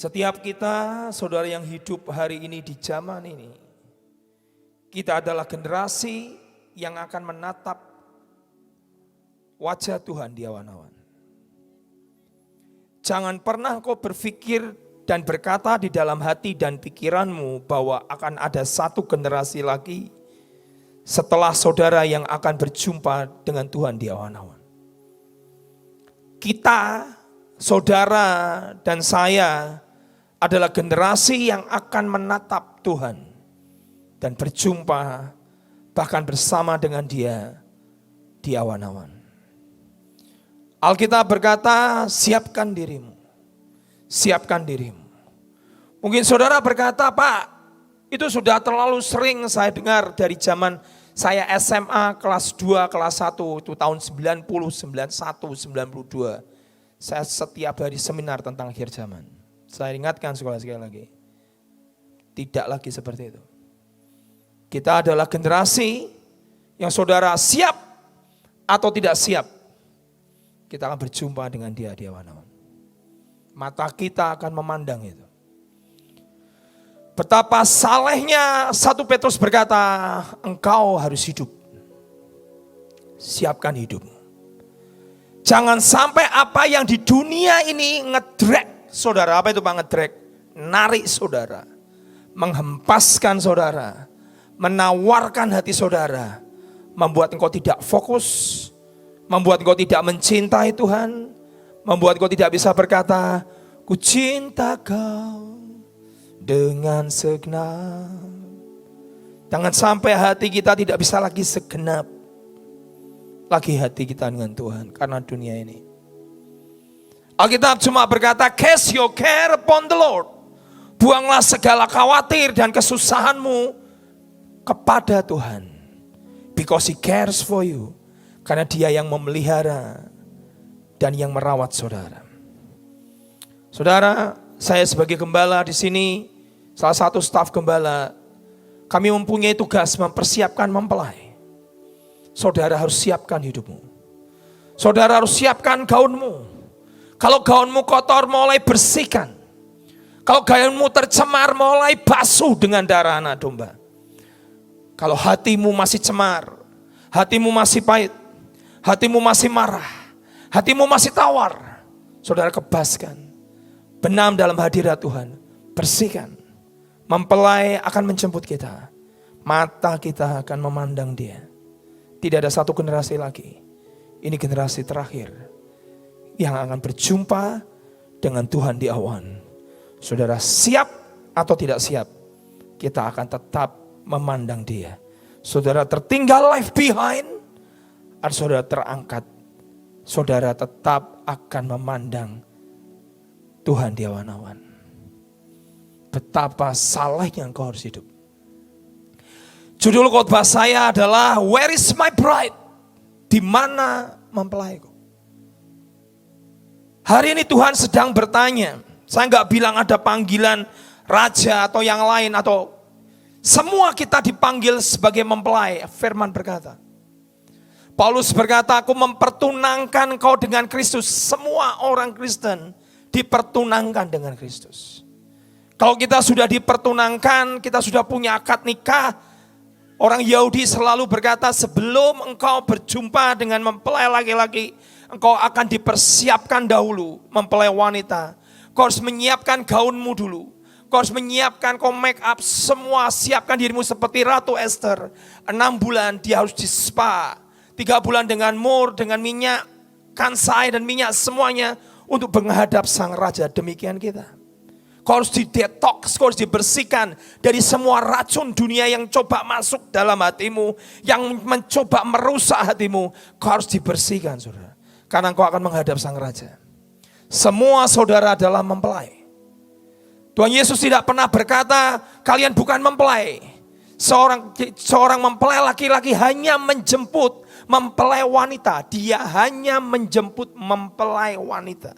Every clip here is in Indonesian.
Setiap kita, saudara yang hidup hari ini di zaman ini, kita adalah generasi yang akan menatap wajah Tuhan di awan-awan. Jangan pernah kau berpikir dan berkata di dalam hati dan pikiranmu bahwa akan ada satu generasi lagi setelah saudara yang akan berjumpa dengan Tuhan di awan-awan. Kita, saudara dan saya adalah generasi yang akan menatap Tuhan dan berjumpa bahkan bersama dengan Dia di awan-awan. Alkitab berkata, siapkan dirimu. Siapkan dirimu. Mungkin saudara berkata, Pak, itu sudah terlalu sering saya dengar dari zaman saya SMA kelas 2, kelas 1, itu tahun 90, 91, 92. Saya setiap hari seminar tentang akhir zaman. Saya ingatkan sekali lagi, tidak lagi seperti itu. Kita adalah generasi yang saudara siap atau tidak siap, kita akan berjumpa dengan Dia di awan-awan. Mata kita akan memandang itu. Betapa salehnya 1 Petrus berkata, engkau harus hidup. Siapkan hidupmu. Jangan sampai apa yang di dunia ini ngedrag saudara. Apa itu Pak ngedrag? Narik saudara. Menghempaskan saudara. Menawarkan hati saudara. Membuat engkau tidak fokus. Membuat engkau tidak mencintai Tuhan. Membuat engkau tidak bisa berkata, ku cinta kau dengan segenap. Jangan sampai hati kita tidak bisa lagi segenap. Lagi hati kita dengan Tuhan karena dunia ini. Alkitab cuma berkata, cast your care upon the Lord. Buanglah segala khawatir dan kesusahanmu kepada Tuhan. Because He cares for you. Karena Dia yang memelihara dan yang merawat saudara. Saudara, saya sebagai gembala di sini, salah satu staf gembala, kami mempunyai tugas mempersiapkan mempelai. Saudara harus siapkan hidupmu. Saudara harus siapkan gaunmu. Kalau gaunmu kotor, mulai bersihkan. Kalau gaunmu tercemar, mulai basuh dengan darah anak domba. Kalau hatimu masih cemar, hatimu masih pahit, hatimu masih marah, hatimu masih tawar, saudara kebaskan. Benam dalam hadirat Tuhan, bersihkan. Mempelai akan menjemput kita. Mata kita akan memandang Dia. Tidak ada satu generasi lagi. Ini generasi terakhir yang akan berjumpa dengan Tuhan di awan. Saudara siap atau tidak siap, kita akan tetap memandang Dia. Saudara tertinggal left behind, atau saudara terangkat, saudara tetap akan memandang Tuhan di awan-awan. Betapa salehnya engkau harus hidup. Judul khotbah saya adalah Where is my bride? Di mana mempelaiku? Hari ini Tuhan sedang bertanya. Saya enggak bilang ada panggilan raja atau yang lain, atau semua kita dipanggil sebagai mempelai. Firman berkata, Paulus berkata, aku mempertunangkan kau dengan Kristus. Semua orang Kristen dipertunangkan dengan Kristus. Kalau kita sudah dipertunangkan, kita sudah punya akad nikah. Orang Yahudi selalu berkata, sebelum engkau berjumpa dengan mempelai laki-laki, engkau akan dipersiapkan dahulu mempelai wanita. Kau harus menyiapkan gaunmu dulu. Kau harus menyiapkan, kau make up semua, siapkan dirimu seperti Ratu Esther. 6 bulan dia harus di spa. 3 bulan dengan mur, dengan minyak, kansai dan minyak semuanya untuk menghadap sang raja. Demikian kita. Kau harus didetoks, kau harus dibersihkan dari semua racun dunia yang coba masuk dalam hatimu, yang mencoba merusak hatimu. Kau harus dibersihkan, saudara. Karena kau akan menghadap sang raja. Semua saudara adalah mempelai. Tuhan Yesus tidak pernah berkata, kalian bukan mempelai. Seorang mempelai laki-laki hanya menjemput mempelai wanita. Dia hanya menjemput mempelai wanita.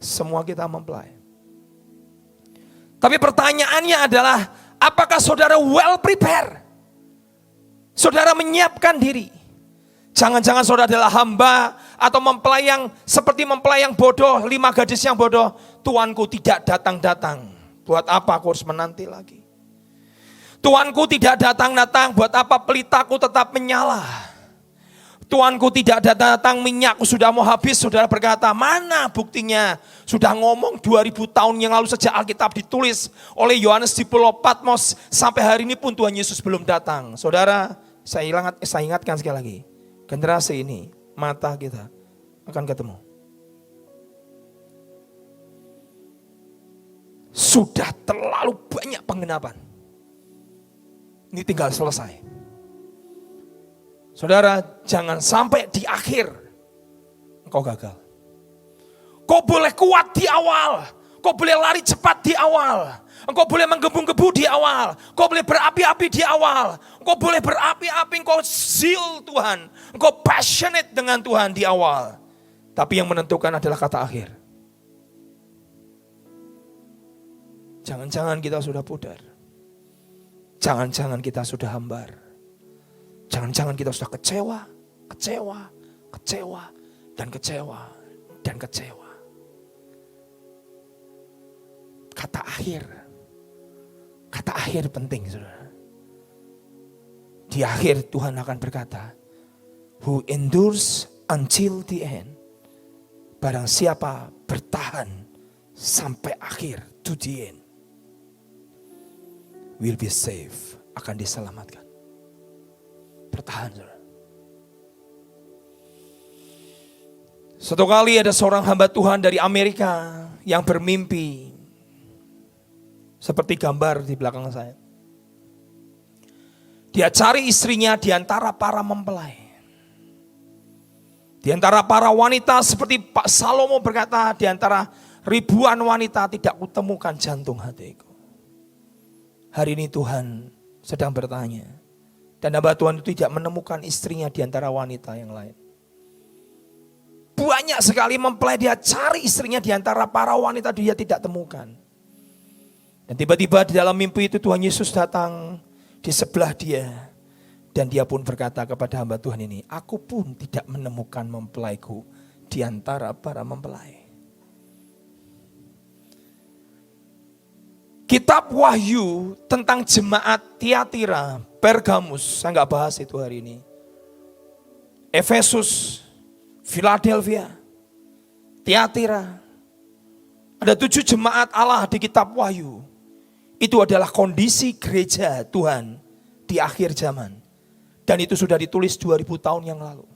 Semua kita mempelai. Tapi pertanyaannya adalah, apakah saudara well prepare? Saudara menyiapkan diri. Jangan-jangan saudara adalah hamba atau mempelai yang seperti mempelai yang bodoh, 5 gadis yang bodoh. Tuanku tidak datang-datang. Buat apa aku harus menanti lagi? Tuanku tidak datang-datang, buat apa pelitaku tetap menyala? Tuanku tidak datang-datang, minyakku sudah mau habis. Saudara berkata, mana buktinya? Sudah ngomong 2000 tahun yang lalu sejak Alkitab ditulis oleh Yohanes di Pulau Patmos. Sampai hari ini pun Tuhan Yesus belum datang. Saudara, saya ingatkan sekali lagi. Generasi ini, mata kita akan ketemu. Sudah terlalu banyak penggenapan. Ini tinggal selesai. Saudara, jangan sampai di akhir engkau gagal. Kau boleh kuat di awal. Kau boleh lari cepat di awal. Engkau boleh menggebu-gebu di awal. Engkau boleh berapi-api di awal. Engkau boleh berapi-api, engkau zeal Tuhan. Engkau passionate dengan Tuhan di awal. Tapi yang menentukan adalah kata akhir. Jangan-jangan kita sudah pudar. Jangan-jangan kita sudah hambar. Jangan-jangan kita sudah kecewa, dan kecewa. Kata akhir penting, saudara. Di akhir Tuhan akan berkata, who endures until the end. Barang siapa bertahan sampai akhir, to the end, will be saved, akan diselamatkan. Bertahan, saudara. Suatu kali ada seorang hamba Tuhan dari Amerika yang bermimpi seperti gambar di belakang saya. Dia cari istrinya di antara para mempelai. Di antara para wanita seperti Pak Salomo berkata, di antara ribuan wanita tidak kutemukan jantung hatiku. Hari ini Tuhan sedang bertanya. Dan hamba Tuhan itu tidak menemukan istrinya di antara wanita yang lain. Banyak sekali mempelai, dia cari istrinya di antara para wanita, dia tidak temukan. Dan tiba-tiba di dalam mimpi itu Tuhan Yesus datang di sebelah dia. Dan dia pun berkata kepada hamba Tuhan ini, aku pun tidak menemukan mempelaiku di antara para mempelai. Kitab Wahyu tentang jemaat Tiatira, Pergamus, saya nggak bahas itu hari ini. Efesus, Philadelphia, Tiatira. Ada 7 jemaat Allah di kitab Wahyu. Itu adalah kondisi gereja Tuhan di akhir zaman. Dan itu sudah ditulis 2000 tahun yang lalu.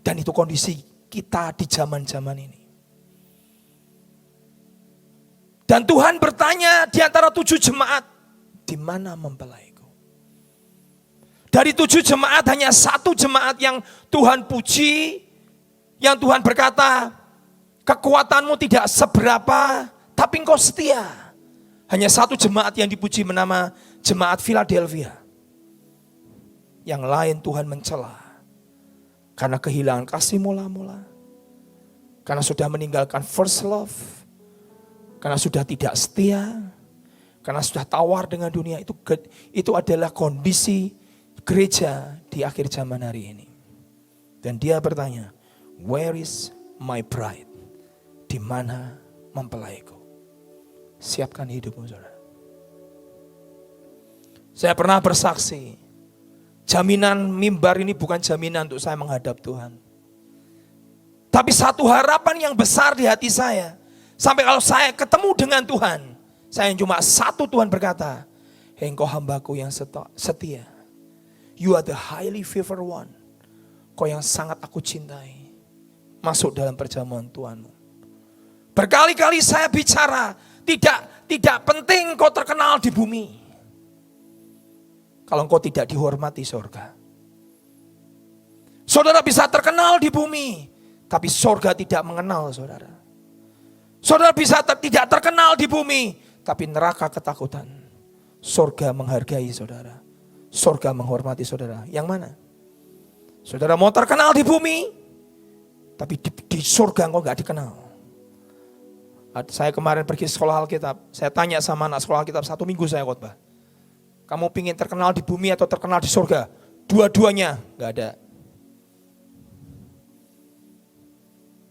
Dan itu kondisi kita di zaman-zaman ini. Dan Tuhan bertanya di antara 7 jemaat, di mana mempelaiku? Dari 7 jemaat hanya 1 jemaat yang Tuhan puji, yang Tuhan berkata, kekuatanmu tidak seberapa, tapi engkau setia. Hanya 1 jemaat yang dipuji bernama jemaat Philadelphia. Yang lain Tuhan mencela. Karena kehilangan kasih mula-mula. Karena sudah meninggalkan first love. Karena sudah tidak setia. Karena sudah tawar dengan dunia. Itu adalah kondisi gereja di akhir zaman hari ini. Dan dia bertanya, where is my bride? Di mana mempelaiku? Siapkan hidupmu, saudara. Saya pernah bersaksi, jaminan mimbar ini bukan jaminan untuk saya menghadap Tuhan. Tapi satu harapan yang besar di hati saya, sampai kalau saya ketemu dengan Tuhan, saya cuma satu, Tuhan berkata, hei engkau hambaku yang setia, you are the highly favored one, kau yang sangat aku cintai, masuk dalam perjamuan Tuhanmu. Berkali-kali saya bicara, tidak penting kau terkenal di bumi. Kalau engkau tidak dihormati surga. Saudara bisa terkenal di bumi, tapi surga tidak mengenal saudara. Saudara bisa tidak terkenal di bumi, tapi neraka ketakutan. Surga menghargai saudara. Surga menghormati saudara. Yang mana? Saudara mau terkenal di bumi, tapi di surga engkau gak dikenal. Saya kemarin pergi sekolah Alkitab, saya tanya sama anak sekolah Alkitab, 1 minggu saya khotbah. Kamu pingin terkenal di bumi atau terkenal di surga? Dua-duanya gak ada.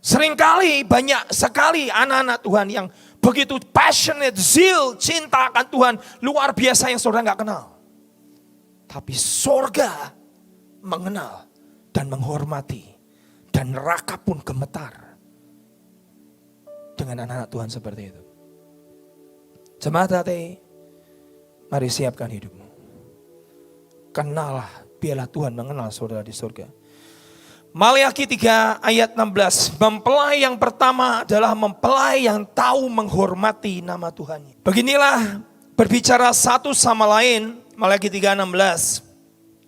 Seringkali banyak sekali anak-anak Tuhan yang begitu passionate, zeal, cinta akan Tuhan, luar biasa yang saudara gak kenal. Tapi sorga mengenal dan menghormati, dan neraka pun gemetar dengan anak-anak Tuhan seperti itu. Jemaat hati, mari siapkan hidupmu. Kenallah, biarlah Tuhan mengenal saudara di surga. Maliaki 3 ayat 16. Mempelai yang pertama adalah mempelai yang tahu menghormati nama Tuhannya. Beginilah berbicara satu sama lain. Maliaki 3:16.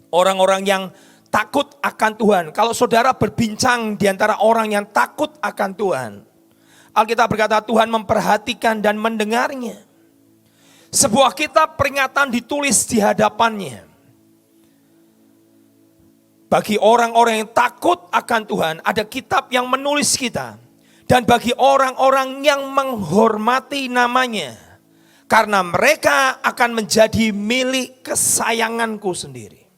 Orang-orang yang takut akan Tuhan. Kalau saudara berbincang di antara orang yang takut akan Tuhan, Alkitab berkata Tuhan memperhatikan dan mendengarnya. Sebuah kitab peringatan ditulis di hadapannya. Bagi orang-orang yang takut akan Tuhan, ada kitab yang menulis kita. Dan bagi orang-orang yang menghormati namanya, karena mereka akan menjadi milik kesayanganku sendiri.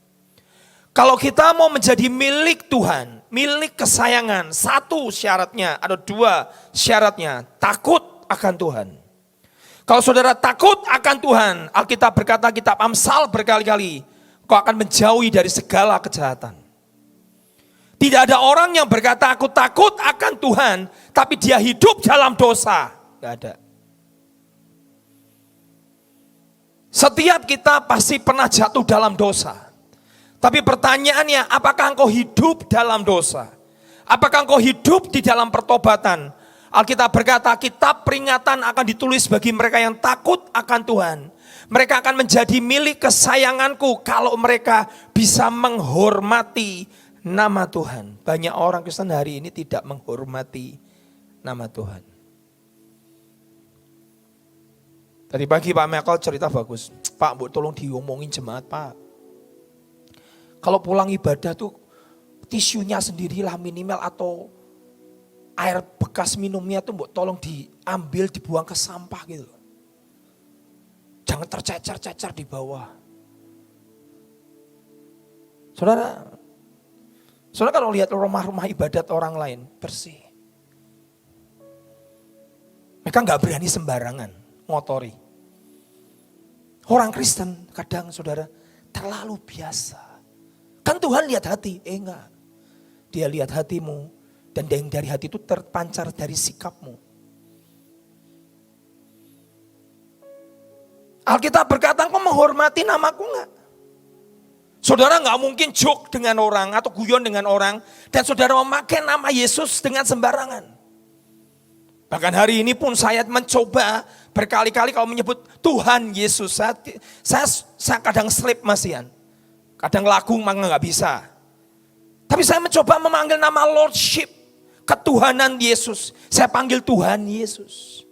Kalau kita mau menjadi milik Tuhan, milik kesayangan, satu syaratnya, ada dua syaratnya, takut akan Tuhan. Kalau saudara takut akan Tuhan, Alkitab berkata, kitab Amsal berkali-kali, kau akan menjauhi dari segala kejahatan. Tidak ada orang yang berkata aku takut akan Tuhan, tapi dia hidup dalam dosa. Tidak ada. Setiap kita pasti pernah jatuh dalam dosa. Tapi pertanyaannya, apakah engkau hidup dalam dosa? Apakah engkau hidup di dalam pertobatan? Alkitab berkata, kitab peringatan akan ditulis bagi mereka yang takut akan Tuhan. Mereka akan menjadi milik kesayanganku kalau mereka bisa menghormati nama Tuhan. Banyak orang Kristen hari ini tidak menghormati nama Tuhan. Tadi pagi Pak Michael cerita bagus. Pak, bu tolong diomongin jemaat Pak. Kalau pulang ibadah tuh tisunya sendirilah minimal, atau air bekas minumnya tuh bu tolong diambil, dibuang ke sampah gitu. Jangan tercecer-cecer di bawah. Saudara kalau lihat rumah-rumah ibadat orang lain bersih, mereka gak berani sembarangan ngotori. Orang Kristen kadang saudara terlalu biasa. Kan Tuhan lihat hati, enggak. Dia lihat hatimu, dan dari hati itu terpancar dari sikapmu. Alkitab berkata, kau menghormati namaku enggak? Saudara gak mungkin joke dengan orang atau guyon dengan orang, dan saudara memakai nama Yesus dengan sembarangan. Bahkan hari ini pun saya mencoba berkali-kali kalau menyebut Tuhan Yesus. Saya kadang slip masian. Kadang lagu maka gak bisa. Tapi saya mencoba memanggil nama Lordship, ketuhanan Yesus. Saya panggil Tuhan Yesus.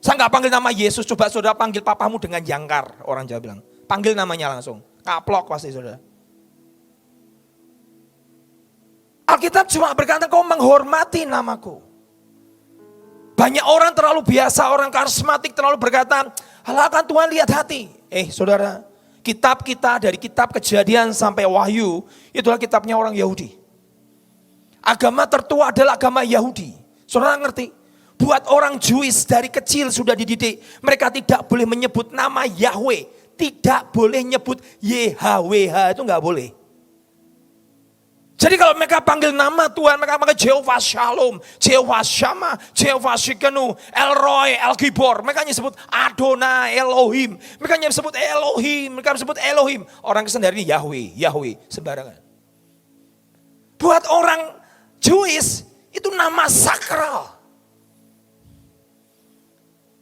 Saya gak panggil nama Yesus, coba saudara panggil papamu dengan jangkar. Orang Jawa bilang, panggil namanya langsung. Kaplok pasti saudara. Alkitab cuma berkata kau menghormati namaku. Banyak orang terlalu biasa, orang karismatik terlalu berkata, halah kan Tuhan lihat hati. Saudara, kitab kita dari kitab Kejadian sampai Wahyu, itulah kitabnya orang Yahudi. Agama tertua adalah agama Yahudi. Saudara ngerti? Buat orang Jewish dari kecil sudah dididik, mereka tidak boleh menyebut nama Yahweh, tidak boleh nyebut YHWH, itu enggak boleh. Jadi kalau mereka panggil nama Tuhan, mereka panggil Jehovah Shalom, Jehovah Shammah, Jehovah Shikenu, El Roy, El Gibor. Mereka nyebut Adonai, Elohim. Mereka nyebut Elohim, mereka nyebut Elohim. Orang Kristen dari Yahweh, Yahweh, sembarangan. Buat orang Jewish, itu nama sakral.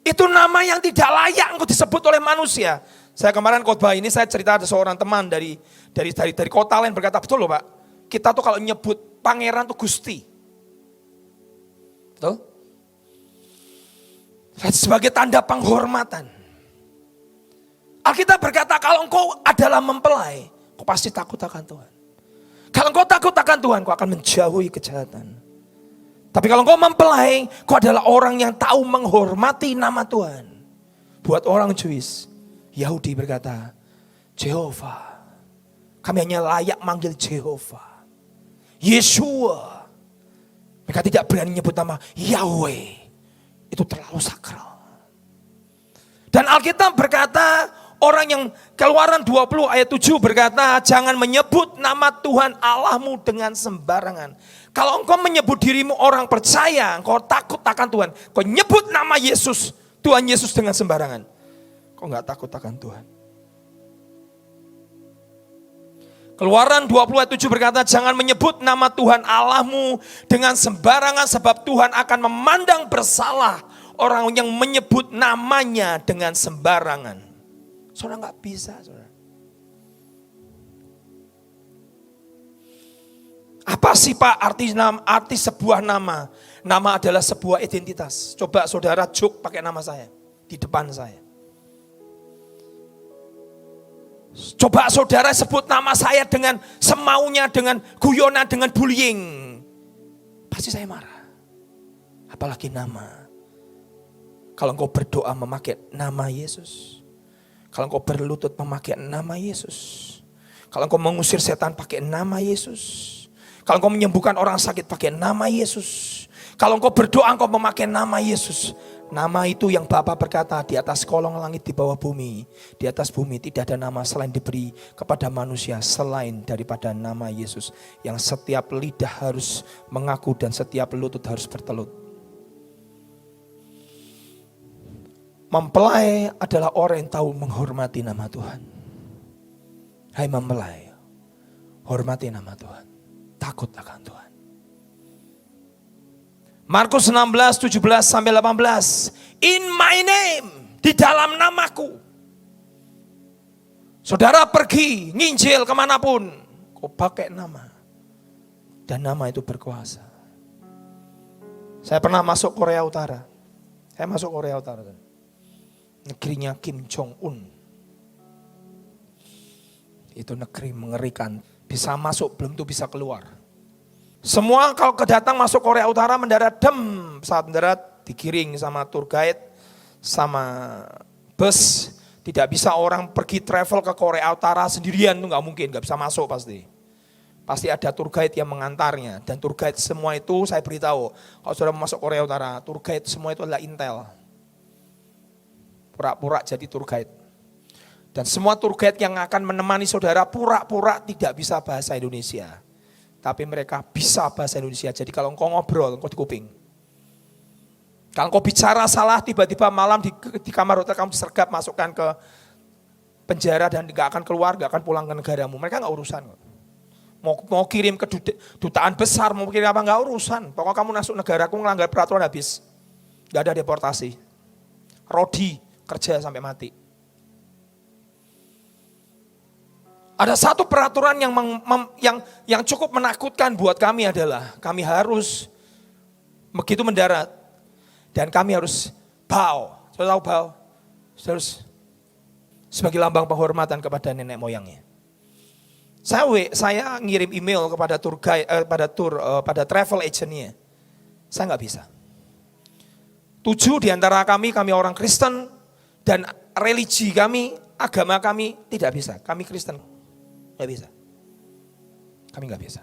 Itu nama yang tidak layak untuk disebut oleh manusia. Saya kemarin khotbah ini, saya cerita ada seorang teman dari kota lain berkata, betul loh Pak. Kita tuh kalau nyebut pangeran tuh Gusti. Betul? Sebagai tanda penghormatan. Alkitab berkata kalau engkau adalah mempelai, kau pasti takut akan Tuhan. Kalau engkau takut akan Tuhan, kau akan menjauhi kejahatan. Tapi kalau engkau mempelai, kau adalah orang yang tahu menghormati nama Tuhan. Buat orang Jewish, Yahudi berkata, Jehovah. Kami hanya layak manggil Jehovah. Yeshua, Mereka tidak berani menyebut nama Yahweh. Itu terlalu sakral. Dan Alkitab berkata, orang yang Keluaran 20 ayat 7 berkata, jangan menyebut nama Tuhan Allahmu dengan sembarangan. Kalau engkau menyebut dirimu orang percaya, engkau takut akan Tuhan, kau nyebut nama Yesus, Tuhan Yesus dengan sembarangan, kau gak takut akan Tuhan. Keluaran 20 ayat 7 berkata, jangan menyebut nama Tuhan Allahmu dengan sembarangan, sebab Tuhan akan memandang bersalah orang yang menyebut namanya dengan sembarangan. Saudara gak bisa, saudara. Apa sih Pak arti sebuah nama? Nama adalah sebuah identitas. Coba saudara jok pakai nama saya di depan saya. Coba saudara sebut nama saya dengan semaunya, dengan guyonan, dengan bullying. Pasti saya marah. Apalagi nama. Kalau engkau berdoa memakai nama Yesus. Kalau engkau berlutut memakai nama Yesus. Kalau engkau mengusir setan pakai nama Yesus. Kalau engkau menyembuhkan orang sakit pakai nama Yesus. Kalau engkau berdoa engkau memakai nama Yesus. Nama itu yang Bapa berkata, di atas kolong langit, di bawah bumi. Di atas bumi tidak ada nama selain diberi kepada manusia selain daripada nama Yesus. Yang setiap lidah harus mengaku dan setiap lutut harus bertelut. Mempelai adalah orang yang tahu menghormati nama Tuhan. Hai mempelai, hormati nama Tuhan. Takut akan Tuhan. Markus 16, 17 sampai 18. In my name, di dalam namaku. Saudara pergi, nginjil kemanapun. Kau pakai nama. Dan nama itu berkuasa. Saya pernah masuk Korea Utara. Saya masuk Korea Utara. Negerinya Kim Jong-un. Itu negeri mengerikan. Bisa masuk, belum tuh bisa keluar. Semua kalau kedatang masuk Korea Utara mendarat saat mendarat digiring sama tour guide, sama bus. Tidak bisa orang pergi travel ke Korea Utara sendirian, tuh nggak mungkin, nggak bisa masuk pasti. Pasti ada tour guide yang mengantarnya. Dan tour guide semua itu saya beritahu, kalau sudah masuk Korea Utara, tour guide semua itu adalah intel. Pura-pura jadi tour guide. Dan semua tour guide yang akan menemani saudara pura-pura tidak bisa bahasa Indonesia. Tapi mereka bisa bahasa Indonesia. Jadi kalau engkau ngobrol, engkau di kuping. Kalau engkau bicara salah, tiba-tiba malam di kamar hotel kamu disergap, masukkan ke penjara dan gak akan keluar, gak akan pulang ke negaramu. Mereka gak urusan. Mau kirim ke dutaan besar, mau kirim apa gak urusan. Pokoknya kamu masuk negaraku ngelanggar peraturan habis. Gak ada deportasi. Rodi, kerja sampai mati. Ada satu peraturan yang cukup menakutkan buat kami adalah kami harus begitu mendarat dan kami harus bow. Saudara tahu bow? Harus sebagai lambang penghormatan kepada nenek moyangnya. Saya ngirim email kepada tour guide, pada travel agentnya. Saya nggak bisa. 7 di antara kami orang Kristen dan religi kami, agama kami tidak bisa. Kami Kristen. Gak bisa. Kami gak bisa.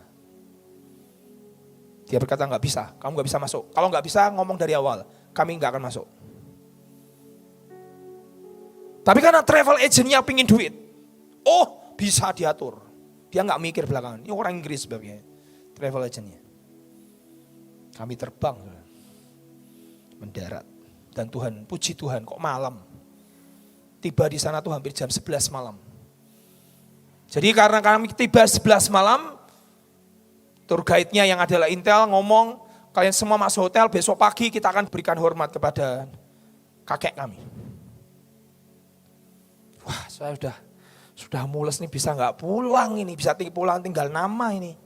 Dia berkata gak bisa, kamu gak bisa masuk. Kalau gak bisa ngomong dari awal, kami gak akan masuk. Tapi karena travel agentnya pingin duit, oh bisa diatur. Dia gak mikir belakangan, ini orang Inggris sebagai travel agentnya. Kami terbang, mendarat. Dan Tuhan, puji Tuhan kok malam. Tiba di sana tuh hampir jam 11 malam. Jadi karena kami tiba 11 malam, tour guide-nya yang adalah intel ngomong, kalian semua masuk hotel, besok pagi kita akan berikan hormat kepada kakek kami. Wah, saya sudah mules nih, bisa nggak pulang ini, bisa pulang tinggal nama ini.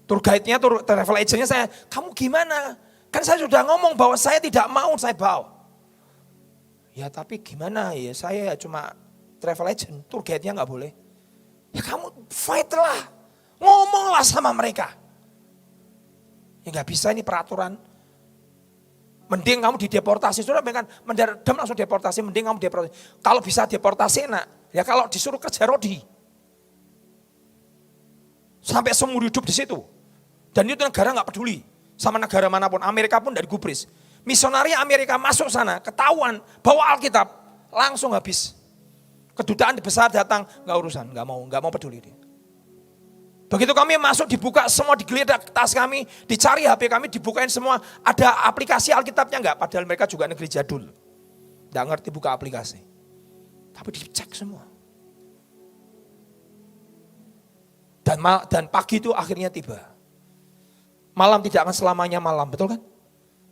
Tour guide-nya, travel agent-nya saya, kamu gimana? Kan saya sudah ngomong bahwa saya tidak mau, saya bawa. Ya tapi gimana ya, saya cuma travel agent, tour guide-nya gak boleh. Ya kamu fight lah, ngomonglah sama mereka. Ya gak bisa ini peraturan. Mending kamu dideportasi, sudah kan mendarat langsung deportasi, mending kamu deportasi. Kalau bisa deportasi enak, ya kalau disuruh kerja rodi. Sampai seumur hidup di situ. Dan itu negara gak peduli sama negara manapun. Amerika pun dari gubris. Misionari Amerika masuk sana, ketahuan bawa Alkitab, langsung habis. Kedutaan besar datang, gak urusan, gak mau peduli dia. Begitu kami masuk, dibuka semua, digeledah tas kami, dicari HP kami, dibukain semua. Ada aplikasi Alkitabnya enggak? Padahal mereka juga negeri jadul. Enggak ngerti buka aplikasi. Tapi dicek semua. Dan pagi itu akhirnya tiba. Malam tidak akan selamanya malam, betul kan?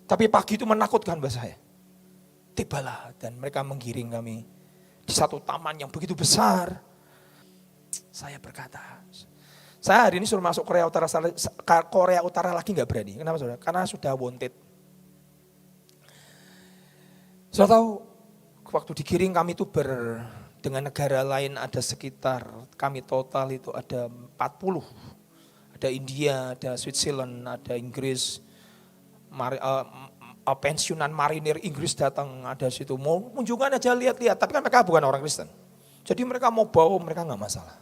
Tapi pagi itu menakutkan buat saya. Tibalah dan mereka menggiring kami di satu taman yang begitu besar. Saya berkata, saya hari ini suruh masuk Korea Utara lagi nggak berani. Kenapa saudara? Karena sudah wanted. Sudah tahu, waktu digiring kami itu dengan negara lain ada sekitar, kami total itu ada 40. Ada India, ada Switzerland, ada Inggris, pensiunan marinir Inggris datang ada situ. Mau kunjungan aja lihat-lihat, tapi kan mereka bukan orang Kristen. Jadi mereka mau bawa, mereka nggak masalah.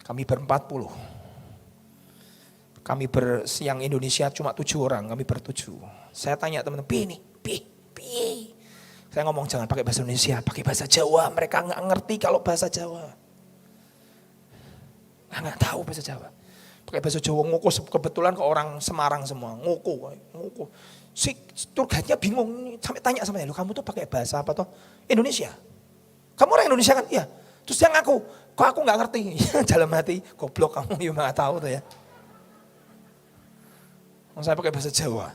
Kami ber-40. Kami yang Indonesia cuma 7 orang, kami ber-7. Saya tanya teman-teman, Pi. Saya ngomong jangan pakai bahasa Indonesia, pakai bahasa Jawa. Mereka nggak ngerti kalau bahasa Jawa. Nggak tahu bahasa Jawa. Pakai bahasa Jawa ngoko, kebetulan ke orang Semarang semua, ngoko. Si tour guide-nya bingung, sampai tanya sama dia, kamu tuh pakai bahasa apa toh? Indonesia. Kamu orang Indonesia kan? Iya. Terus dia ngaku, kok aku gak ngerti. Dalam hati, goblok kamu ya gak tahu tuh ya. Saya pakai bahasa Jawa.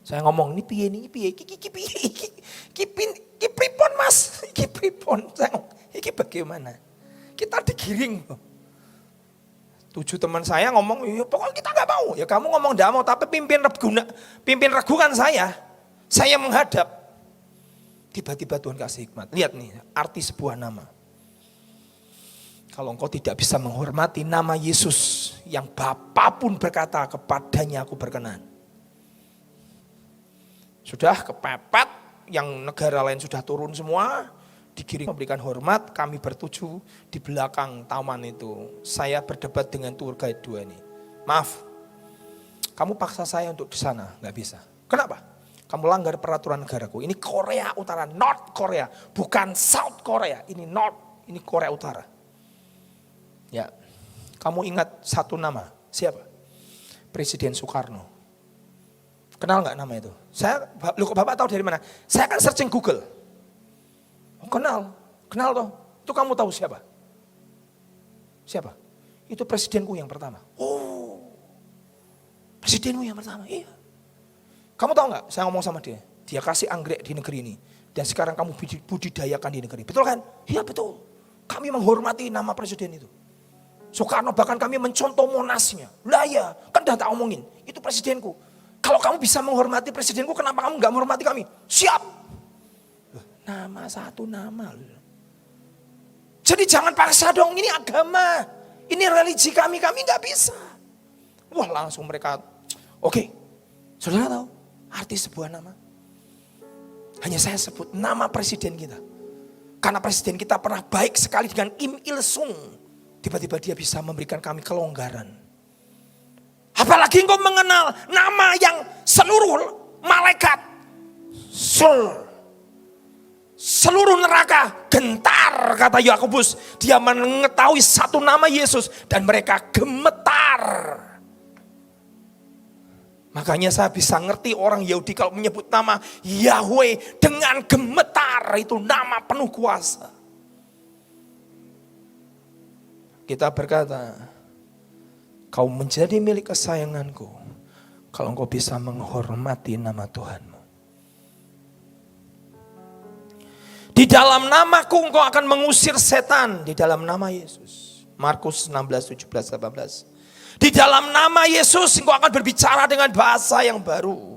Saya ngomong, ini piye, iki pripon mas, iki pripon. Saya ngomong, iki bagaimana? Kita digiring. 7 teman saya ngomong, ya pokoknya kita gak mau. Ya kamu ngomong gak mau, tapi pimpin regukan saya menghadap. Tiba-tiba Tuhan kasih hikmat. Lihat nih, arti sebuah nama. Kalau engkau tidak bisa menghormati nama Yesus, yang Bapa pun berkata kepadanya aku berkenan. Sudah kepepet, yang negara lain sudah turun semua, digiring memberikan hormat, kami ber-7 di belakang taman itu. Saya berdebat dengan tour guide 2 ini. Maaf, kamu paksa saya untuk di sana, nggak bisa. Kenapa? Kamu langgar peraturan negaraku. Ini Korea Utara, North Korea, bukan South Korea. Ini North, ini Korea Utara. Ya, kamu ingat satu nama, siapa? Presiden Soekarno. Kenal nggak nama itu? Bapak tahu dari mana? Saya akan searching Google. Oh, kenal toh. Itu kamu tahu siapa? Siapa? Itu presidenku yang pertama. Oh, presidenmu yang pertama, iya. Kamu tahu nggak? Saya ngomong sama dia kasih anggrek di negeri ini. Dan sekarang kamu budidayakan di negeri. Betul kan? Iya betul. Kami menghormati nama presiden itu. Soekarno bahkan kami mencontoh Monasnya. Lah ya, kan udah tak omongin. Itu presidenku. Kalau kamu bisa menghormati presidenku, kenapa kamu nggak menghormati kami? Siap. Nama satu nama. Jadi jangan paksa dong, ini agama. Ini religi kami nggak bisa. Wah langsung mereka, oke. Saudara tahu arti sebuah nama? Hanya saya sebut nama presiden kita. Karena presiden kita pernah baik sekali dengan Kim Il Sung. Tiba-tiba dia bisa memberikan kami kelonggaran. Apalagi engkau mengenal nama yang seluruh malaikat, seluruh neraka gentar, kata Yakobus. Dia mengetahui satu nama Yesus dan mereka gemetar. Makanya saya bisa ngerti orang Yahudi kalau menyebut nama Yahweh dengan gemetar, itu nama penuh kuasa. Kita berkata, kau menjadi milik kesayanganku kalau engkau bisa menghormati nama Tuhanmu. Di dalam namaku engkau akan mengusir setan, di dalam nama Yesus. Markus 16, 17, 18. Di dalam nama Yesus engkau akan berbicara dengan bahasa yang baru.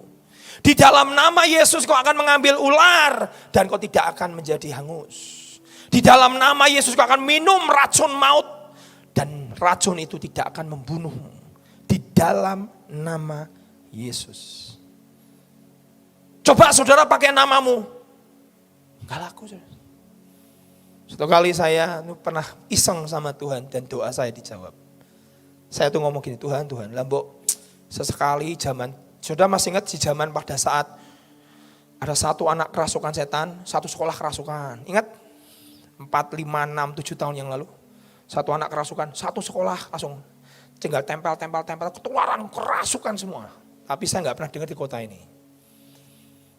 Di dalam nama Yesus engkau akan mengambil ular dan kau tidak akan menjadi hangus. Di dalam nama Yesus engkau akan minum racun maut dan racun itu tidak akan membunuhmu. Di dalam nama Yesus. Coba saudara pakai namamu. Enggak laku saudara. Suatu kali saya pernah iseng sama Tuhan dan doa saya dijawab. Saya tuh ngomong gini, Tuhan, Lambok, sesekali zaman, sudah masih ingat di zaman pada saat ada satu anak kerasukan setan, satu sekolah kerasukan. Ingat? 4, 5, 6, 7 tahun yang lalu. Satu anak kerasukan, satu sekolah langsung tinggal tempel, ketularan kerasukan semua. Tapi saya nggak pernah dengar di kota ini.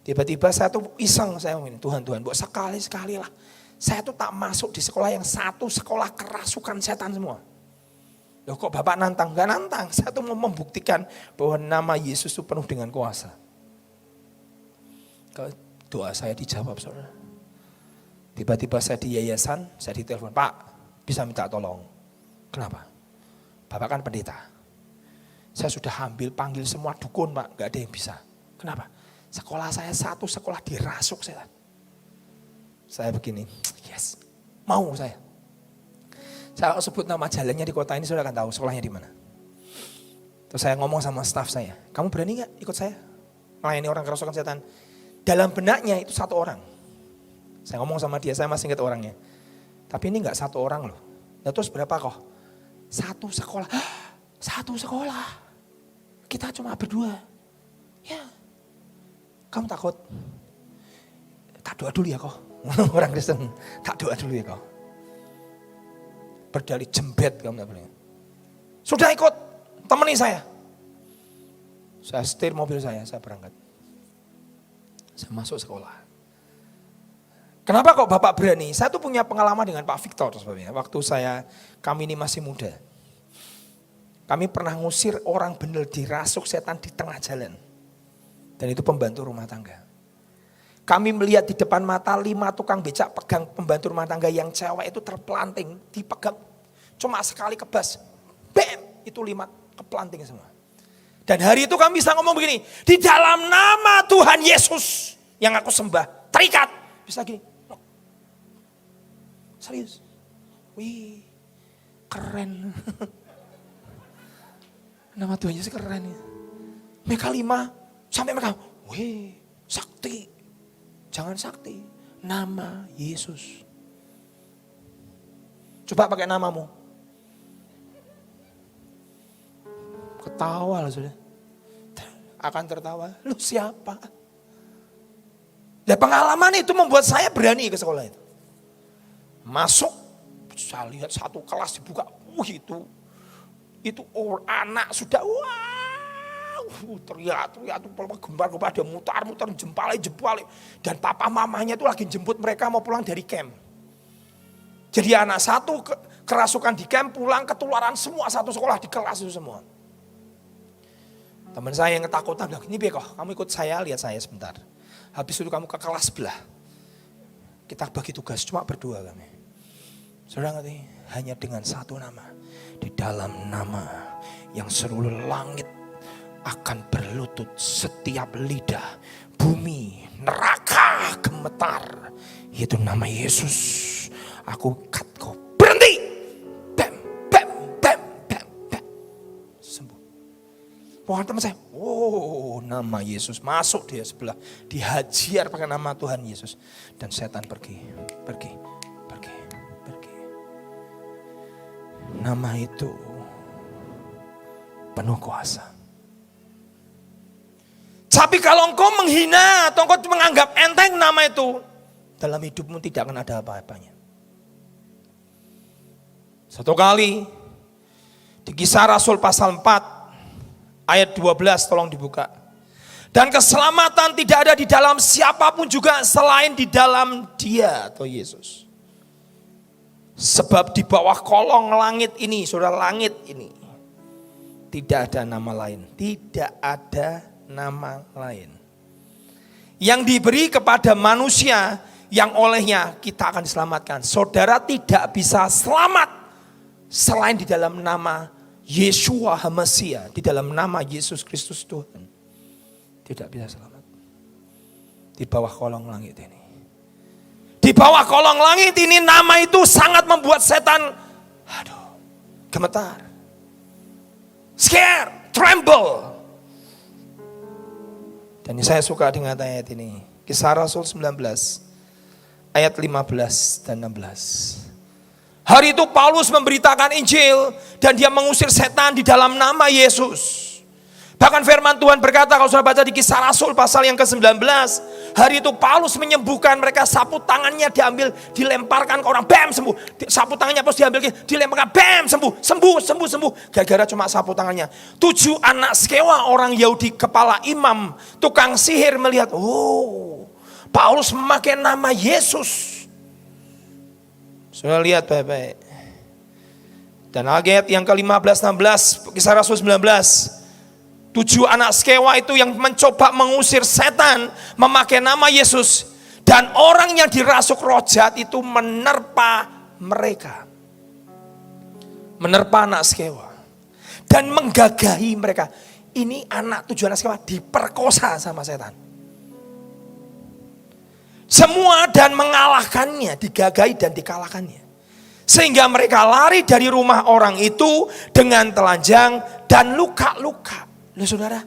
Tiba-tiba saya tuh iseng, saya ngomong, Tuhan, buat sekali lah. Saya tuh tak masuk di sekolah yang satu sekolah kerasukan setan semua. Loh kok Bapak nantang? Gak nantang, saya tuh mau membuktikan bahwa nama Yesus itu penuh dengan kuasa. Doa saya dijawab, saudara. Tiba-tiba saya di yayasan, saya ditelepon, Pak, bisa minta tolong. Kenapa? Bapak kan pendeta. Saya sudah panggil semua dukun, Pak, gak ada yang bisa. Kenapa? Sekolah saya satu sekolah dirasuk setan. Saya begini, yes, mau saya. Saya sebut nama jalannya di kota ini, sudah akan tahu sekolahnya di mana. Terus saya ngomong sama staf saya, kamu berani gak ikut saya melayani orang kerasukan setan? Dalam benaknya itu satu orang. Saya ngomong sama dia, saya masih ingat orangnya. Tapi ini gak satu orang loh. Nah, terus berapa kok? Satu sekolah. Satu sekolah. Kita cuma berdua. Ya. Kamu takut? Tak doa dulu ya kok. Orang Kristen. Tak doa dulu ya kok. Berdali jembet kamu tak boleh. Sudah ikut. Temani saya. Saya setir mobil saya berangkat. Saya masuk sekolah. Kenapa kok Bapak berani? Saya tuh punya pengalaman dengan Pak Victor sebabnya. Waktu kami ini masih muda. Kami pernah ngusir orang benar dirasuk setan di tengah jalan. Dan itu pembantu rumah tangga. Kami melihat di depan mata 5 tukang becak pegang pembantu rumah tangga yang cewek itu terpelanting. Dipegang cuma sekali kebas. Bam! Itu 5 keplanting semua. Dan hari itu kami bisa ngomong begini, di dalam nama Tuhan Yesus yang aku sembah, terikat. Bisa gini. Serius. Wih, keren. Nama Tuhan Yesus keren ya. Mereka 5 sampai mereka, wih, sakti. Jangan sakti, nama Yesus. Coba pakai namamu. Ketawa lah sudah. Akan tertawa, lu siapa? Dan pengalaman itu membuat saya berani ke sekolah itu. Masuk, saya lihat satu kelas dibuka, itu anak sudah, teriak, gembar-gembar, ada mutar-mutar, jempal-jempal. Dan papa mamanya itu lagi jemput mereka mau pulang dari camp. Jadi anak satu kerasukan di camp, pulang ketularan semua satu sekolah di kelas itu semua. Teman saya yang ketakutan bilang, ini Beko, kamu ikut saya, lihat saya sebentar. Habis itu kamu ke kelas sebelah. Kita bagi tugas, cuma berdua kami. Saudara ngerti? Hanya dengan satu nama. Di dalam nama yang seluruh langit akan berlutut, setiap lidah, bumi, neraka gemetar. Itu nama Yesus. Aku cut kau, berhenti. Bam, bam, bam, bam, bam. Sembuh. Pokoknya teman saya, nama Yesus. Masuk dia sebelah, dihajar pakai nama Tuhan Yesus. Dan setan pergi. Nama itu penuh kuasa. Tapi kalau engkau menghina atau engkau menganggap enteng nama itu, dalam hidupmu tidak akan ada apa-apanya. Satu kali di Kisah Rasul pasal 4 ayat 12 tolong dibuka. Dan keselamatan tidak ada di dalam siapapun juga selain di dalam Dia atau Yesus. Sebab di bawah kolong langit ini, saudara, langit ini tidak ada nama lain. Tidak ada nama lain yang diberi kepada manusia yang olehnya kita akan diselamatkan. Saudara tidak bisa selamat selain di dalam nama Yeshua HaMasiah, di dalam nama Yesus Kristus Tuhan. Tidak bisa selamat di bawah kolong langit ini. Di bawah kolong langit ini nama itu sangat membuat setan gemetar, scare, tremble. Dan saya suka dengan ayat ini. Kisah Rasul 19 ayat 15 dan 16. Hari itu Paulus memberitakan Injil dan dia mengusir setan di dalam nama Yesus. Bahkan firman Tuhan berkata, kalau sudah baca di Kisah Rasul pasal yang ke-19, hari itu Paulus menyembuhkan mereka, sapu tangannya diambil, dilemparkan ke orang, bam, sembuh. Sapu tangannya Paulus diambil, dilemparkan, bam, sembuh. Gara-gara cuma sapu tangannya. 7 anak sekewa orang Yahudi, kepala imam, tukang sihir melihat, oh, Paulus memakai nama Yesus. Sudah lihat baik-baik. Dan ayat yang ke-15, 16, Kisah Rasul 19. 7 anak sekewa itu yang mencoba mengusir setan memakai nama Yesus. Dan orang yang dirasuk roh jahat itu menerpa mereka. Menerpa anak sekewa. Dan menggagahi mereka. Ini anak 7 anak sekewa diperkosa sama setan. Semua dan mengalahkannya, digagahi dan dikalahkannya. Sehingga mereka lari dari rumah orang itu dengan telanjang dan luka-luka. Loh saudara,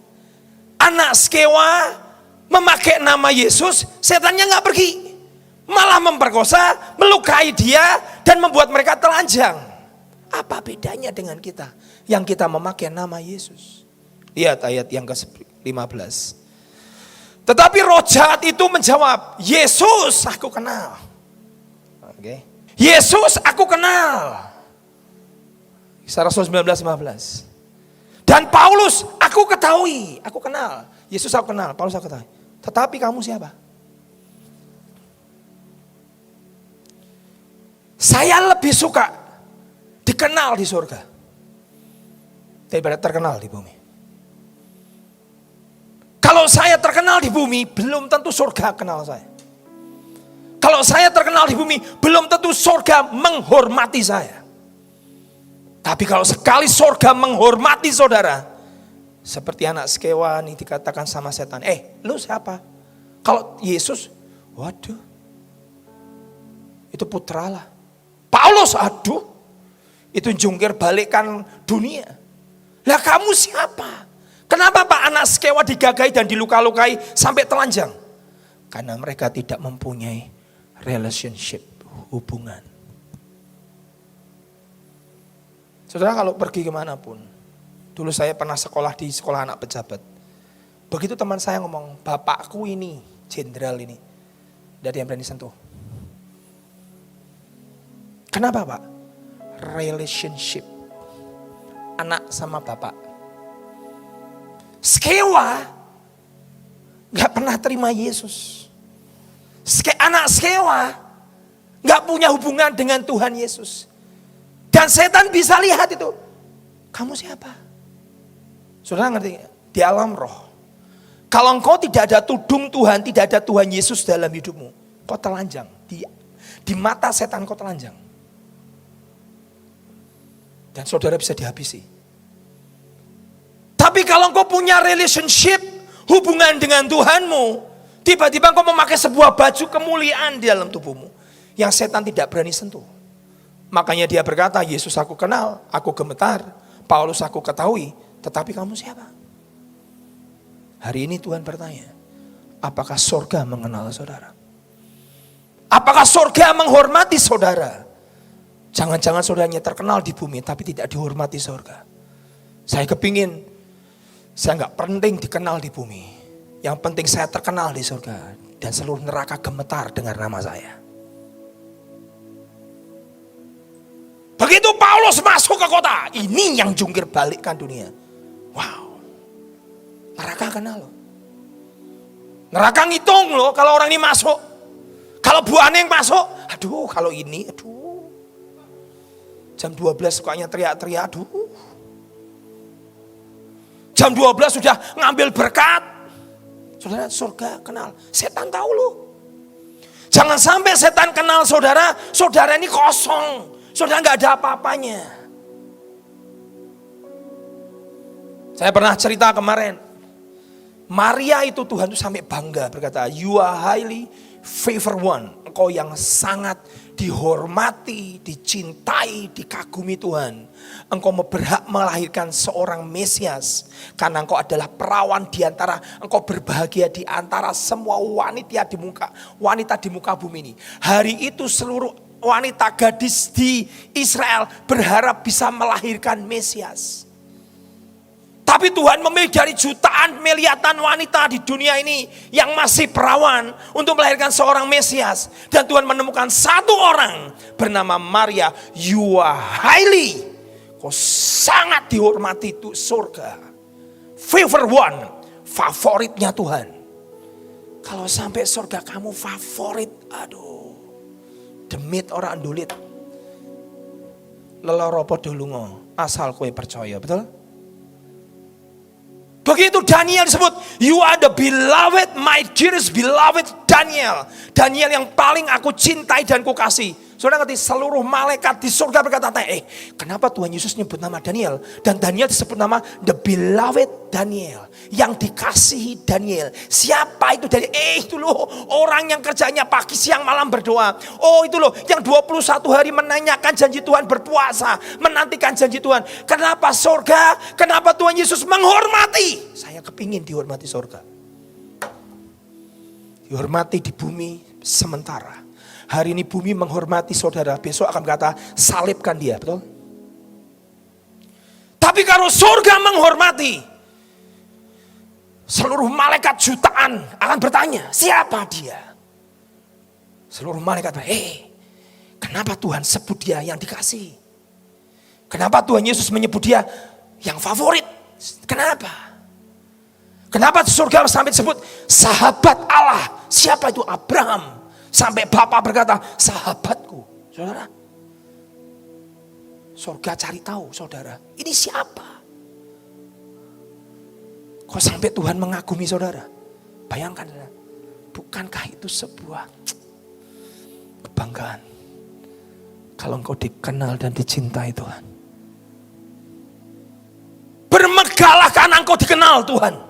anak sekewa memakai nama Yesus, setannya gak pergi. Malah memperkosa, melukai dia dan membuat mereka telanjang. Apa bedanya dengan kita yang kita memakai nama Yesus? Lihat ayat yang ke-15. Tetapi roh jahat itu menjawab, Yesus aku kenal. Oke. Yesus aku kenal. Kisah Rasul 19:15. Dan Paulus aku ketahui, aku kenal. Yesus aku kenal, Paulus aku ketahui. Tetapi kamu siapa? Saya lebih suka dikenal di surga daripada terkenal di bumi. Kalau saya terkenal di bumi, belum tentu surga kenal saya. Kalau saya terkenal di bumi, belum tentu surga menghormati saya. Tapi kalau sekali surga menghormati saudara, seperti anak sekewa ini dikatakan sama setan, lu siapa? Kalau Yesus, waduh, itu putralah. Paulus, aduh, itu jungkir balikkan dunia. Lah kamu siapa? Kenapa Pak anak sekewa digagahi dan diluka-lukai sampai telanjang? Karena mereka tidak mempunyai relationship, hubungan. Saudara kalau pergi kemanapun, dulu saya pernah sekolah di sekolah anak pejabat. Begitu teman saya ngomong, bapakku ini, jenderal ini, tidak ada yang berani sentuh. Kenapa Pak? Relationship, anak sama bapak. Sekewa, gak pernah terima Yesus. Anak sekewa, gak punya hubungan dengan Tuhan Yesus. Dan setan bisa lihat itu. Kamu siapa? Saudara ngerti? Di alam roh. Kalau engkau tidak ada tudung Tuhan, tidak ada Tuhan Yesus dalam hidupmu, kau telanjang. Di mata setan kau telanjang. Dan saudara bisa dihabisi. Tapi kalau engkau punya relationship, hubungan dengan Tuhanmu, tiba-tiba engkau memakai sebuah baju kemuliaan di dalam tubuhmu, yang setan tidak berani sentuh. Makanya dia berkata, Yesus aku kenal, aku gemetar, Paulus aku ketahui, tetapi kamu siapa? Hari ini Tuhan bertanya, apakah surga mengenal saudara? Apakah surga menghormati saudara? Jangan-jangan saudaranya terkenal di bumi, tapi tidak dihormati surga. Saya kepingin, saya gak penting dikenal di bumi. Yang penting saya terkenal di surga. Dan seluruh neraka gemetar dengar nama saya. Begitu Paulus masuk ke kota, ini yang jungkir balikkan dunia. Wow, neraka kenal loh. Neraka ngitung loh kalau orang ini masuk. Kalau Bu Aneng masuk, aduh kalau ini, aduh. Jam 12 sukanya teriak-teriak, aduh. Jam 12 sudah ngambil berkat. Saudara, surga kenal. Setan tahu loh. Jangan sampai setan kenal saudara, saudara ini kosong. Saudara gak ada apa-apanya. Saya pernah cerita kemarin. Maria itu Tuhan itu sampai bangga berkata, you are highly favored one. Engkau yang sangat dihormati, dicintai, dikagumi Tuhan. Engkau berhak melahirkan seorang Mesias. Karena engkau adalah perawan di antara, engkau berbahagia di antara semua wanita di muka bumi ini. Hari itu seluruh wanita gadis di Israel berharap bisa melahirkan Mesias. Tapi Tuhan memilih dari jutaan miliatan wanita di dunia ini yang masih perawan untuk melahirkan seorang Mesias. Dan Tuhan menemukan satu orang bernama Maria. You are highly, kau sangat dihormati itu surga. Favor one, favoritnya Tuhan. Kalau sampai surga kamu favorit, aduh, demit orang andulit. Leloro podo lunga, asal kowe percaya, betul? Begitu Daniel disebut, you are the beloved, my dearest beloved Daniel. Daniel yang paling aku cintai dan kukasih. Saudara ngerti, seluruh malaikat di surga berkata, kenapa Tuhan Yesus nyebut nama Daniel? Dan Daniel disebut nama the beloved Daniel. Yang dikasihi Daniel. Siapa itu Daniel? Itu loh orang yang kerjanya pagi siang malam berdoa. Oh itu loh yang 21 hari menanyakan janji Tuhan, berpuasa, menantikan janji Tuhan. Kenapa surga? Kenapa Tuhan Yesus menghormati? Saya kepingin dihormati surga. Dihormati di bumi sementara. Hari ini bumi menghormati saudara, besok akan berkata salibkan dia, betul? Tapi kalau surga menghormati, seluruh malaikat jutaan akan bertanya, siapa dia? Seluruh malaikat, kenapa Tuhan sebut dia yang dikasih? Kenapa Tuhan Yesus menyebut dia yang favorit? Kenapa? Kenapa surga sampai disebut sahabat Allah? Siapa itu? Abraham. Sampai Bapak berkata, sahabatku. Saudara, surga cari tahu saudara, ini siapa? Kok sampai Tuhan mengagumi saudara? Bayangkan, bukankah itu sebuah kebanggaan? Kalau engkau dikenal dan dicintai Tuhan. Bermegahlah karena engkau dikenal Tuhan.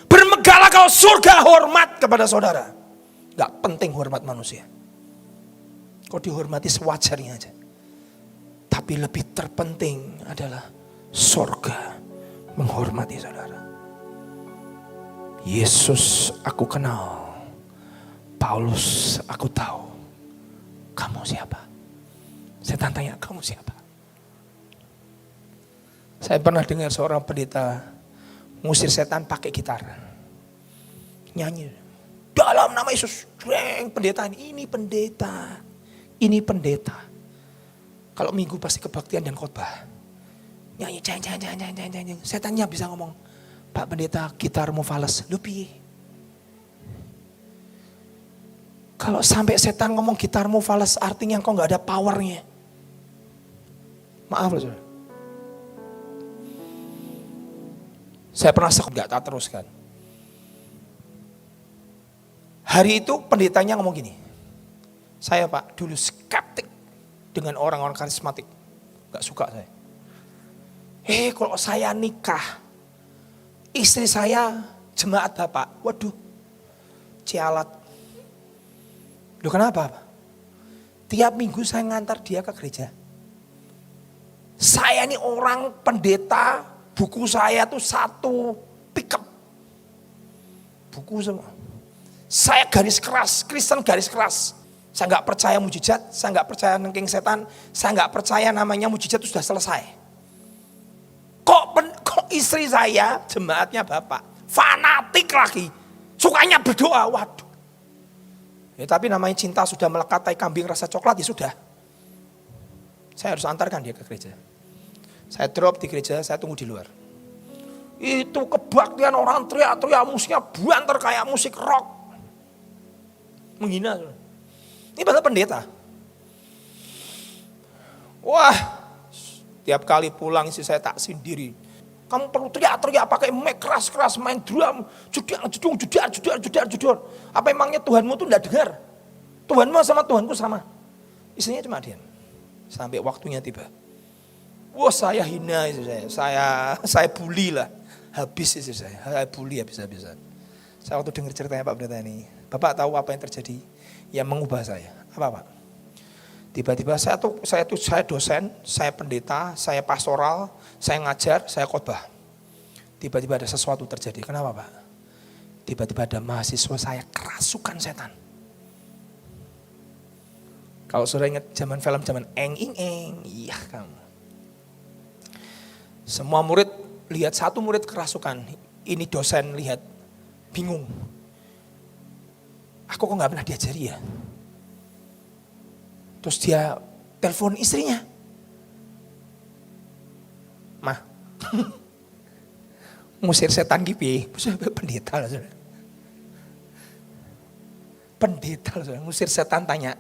Bermegahlah kalau surga hormat kepada saudara. Gak penting hormat manusia. Kau dihormati sewajarnya aja. Tapi lebih terpenting adalah surga menghormati saudara. Yesus aku kenal. Paulus aku tahu. Kamu siapa? Saya tanya, kamu siapa? Saya pernah dengar seorang pendeta ngusir setan pakai gitar. Nyanyi. Dalam nama Yesus. Pendeta ini pendeta. Ini pendeta. Kalau minggu pasti kebaktian dan khotbah. Nyanyi. Setannya bisa ngomong. Pak pendeta gitarmu fales. Lu piye? Kalau sampai setan ngomong gitarmu fales artinya kok gak ada powernya. Maaf loh. Saya pernah gak tak teruskan. Hari itu pendetanya ngomong gini. Saya Pak dulu skeptik dengan orang-orang karismatik. Gak suka saya. Kalau saya nikah. Istri saya jemaat Bapak. Waduh. Cialat. Loh kenapa Pak? Tiap minggu saya ngantar dia ke gereja. Saya ini orang pendeta. Buku saya tuh satu pickup. Buku semua. Saya garis keras, Kristen garis keras. Saya gak percaya mujizat, saya gak percaya nengking setan, saya gak percaya namanya mujizat itu sudah selesai. Kok istri saya, jemaatnya Bapak, fanatik lagi. Sukanya berdoa, waduh. Ya, tapi namanya cinta sudah melekat tai kambing rasa coklat, ya sudah. Saya harus antarkan dia ke gereja. Saya drop di gereja, saya tunggu di luar. Itu kebaktian orang teriak-teriak musiknya banter kayak musik rock. Menghina. Ini padahal pendeta. Wah, tiap kali pulang istri saya tak sendiri. Kamu perlu teriak-teriak pakai mic keras-keras, main drum, judar. Apa emangnya Tuhanmu tuh enggak dengar? Tuhanmu sama Tuhanku sama. Istrinya cuma diam. Sampai waktunya tiba. Wah, saya hina istri saya bully lah. Habis istri saya bully habis-habisan. Saya waktu dengar ceritanya Pak Pendeta ini, Bapak tahu apa yang terjadi? yang mengubah saya. Apa Pak? Tiba-tiba saya dosen, saya pendeta, saya pastoral, saya ngajar, saya khotbah. Tiba-tiba ada sesuatu terjadi. Kenapa Pak? Tiba-tiba ada mahasiswa saya kerasukan setan. Kalau saudara ingat zaman eng ing eng, iya kamu. Semua murid lihat satu murid kerasukan. Ini dosen lihat bingung. Aku kok gak pernah diajari ya? Terus dia telepon istrinya. Mah, ngusir setan gitu. Pendeta lah saudara. Pendeta lah saudara, ngusir setan tanya.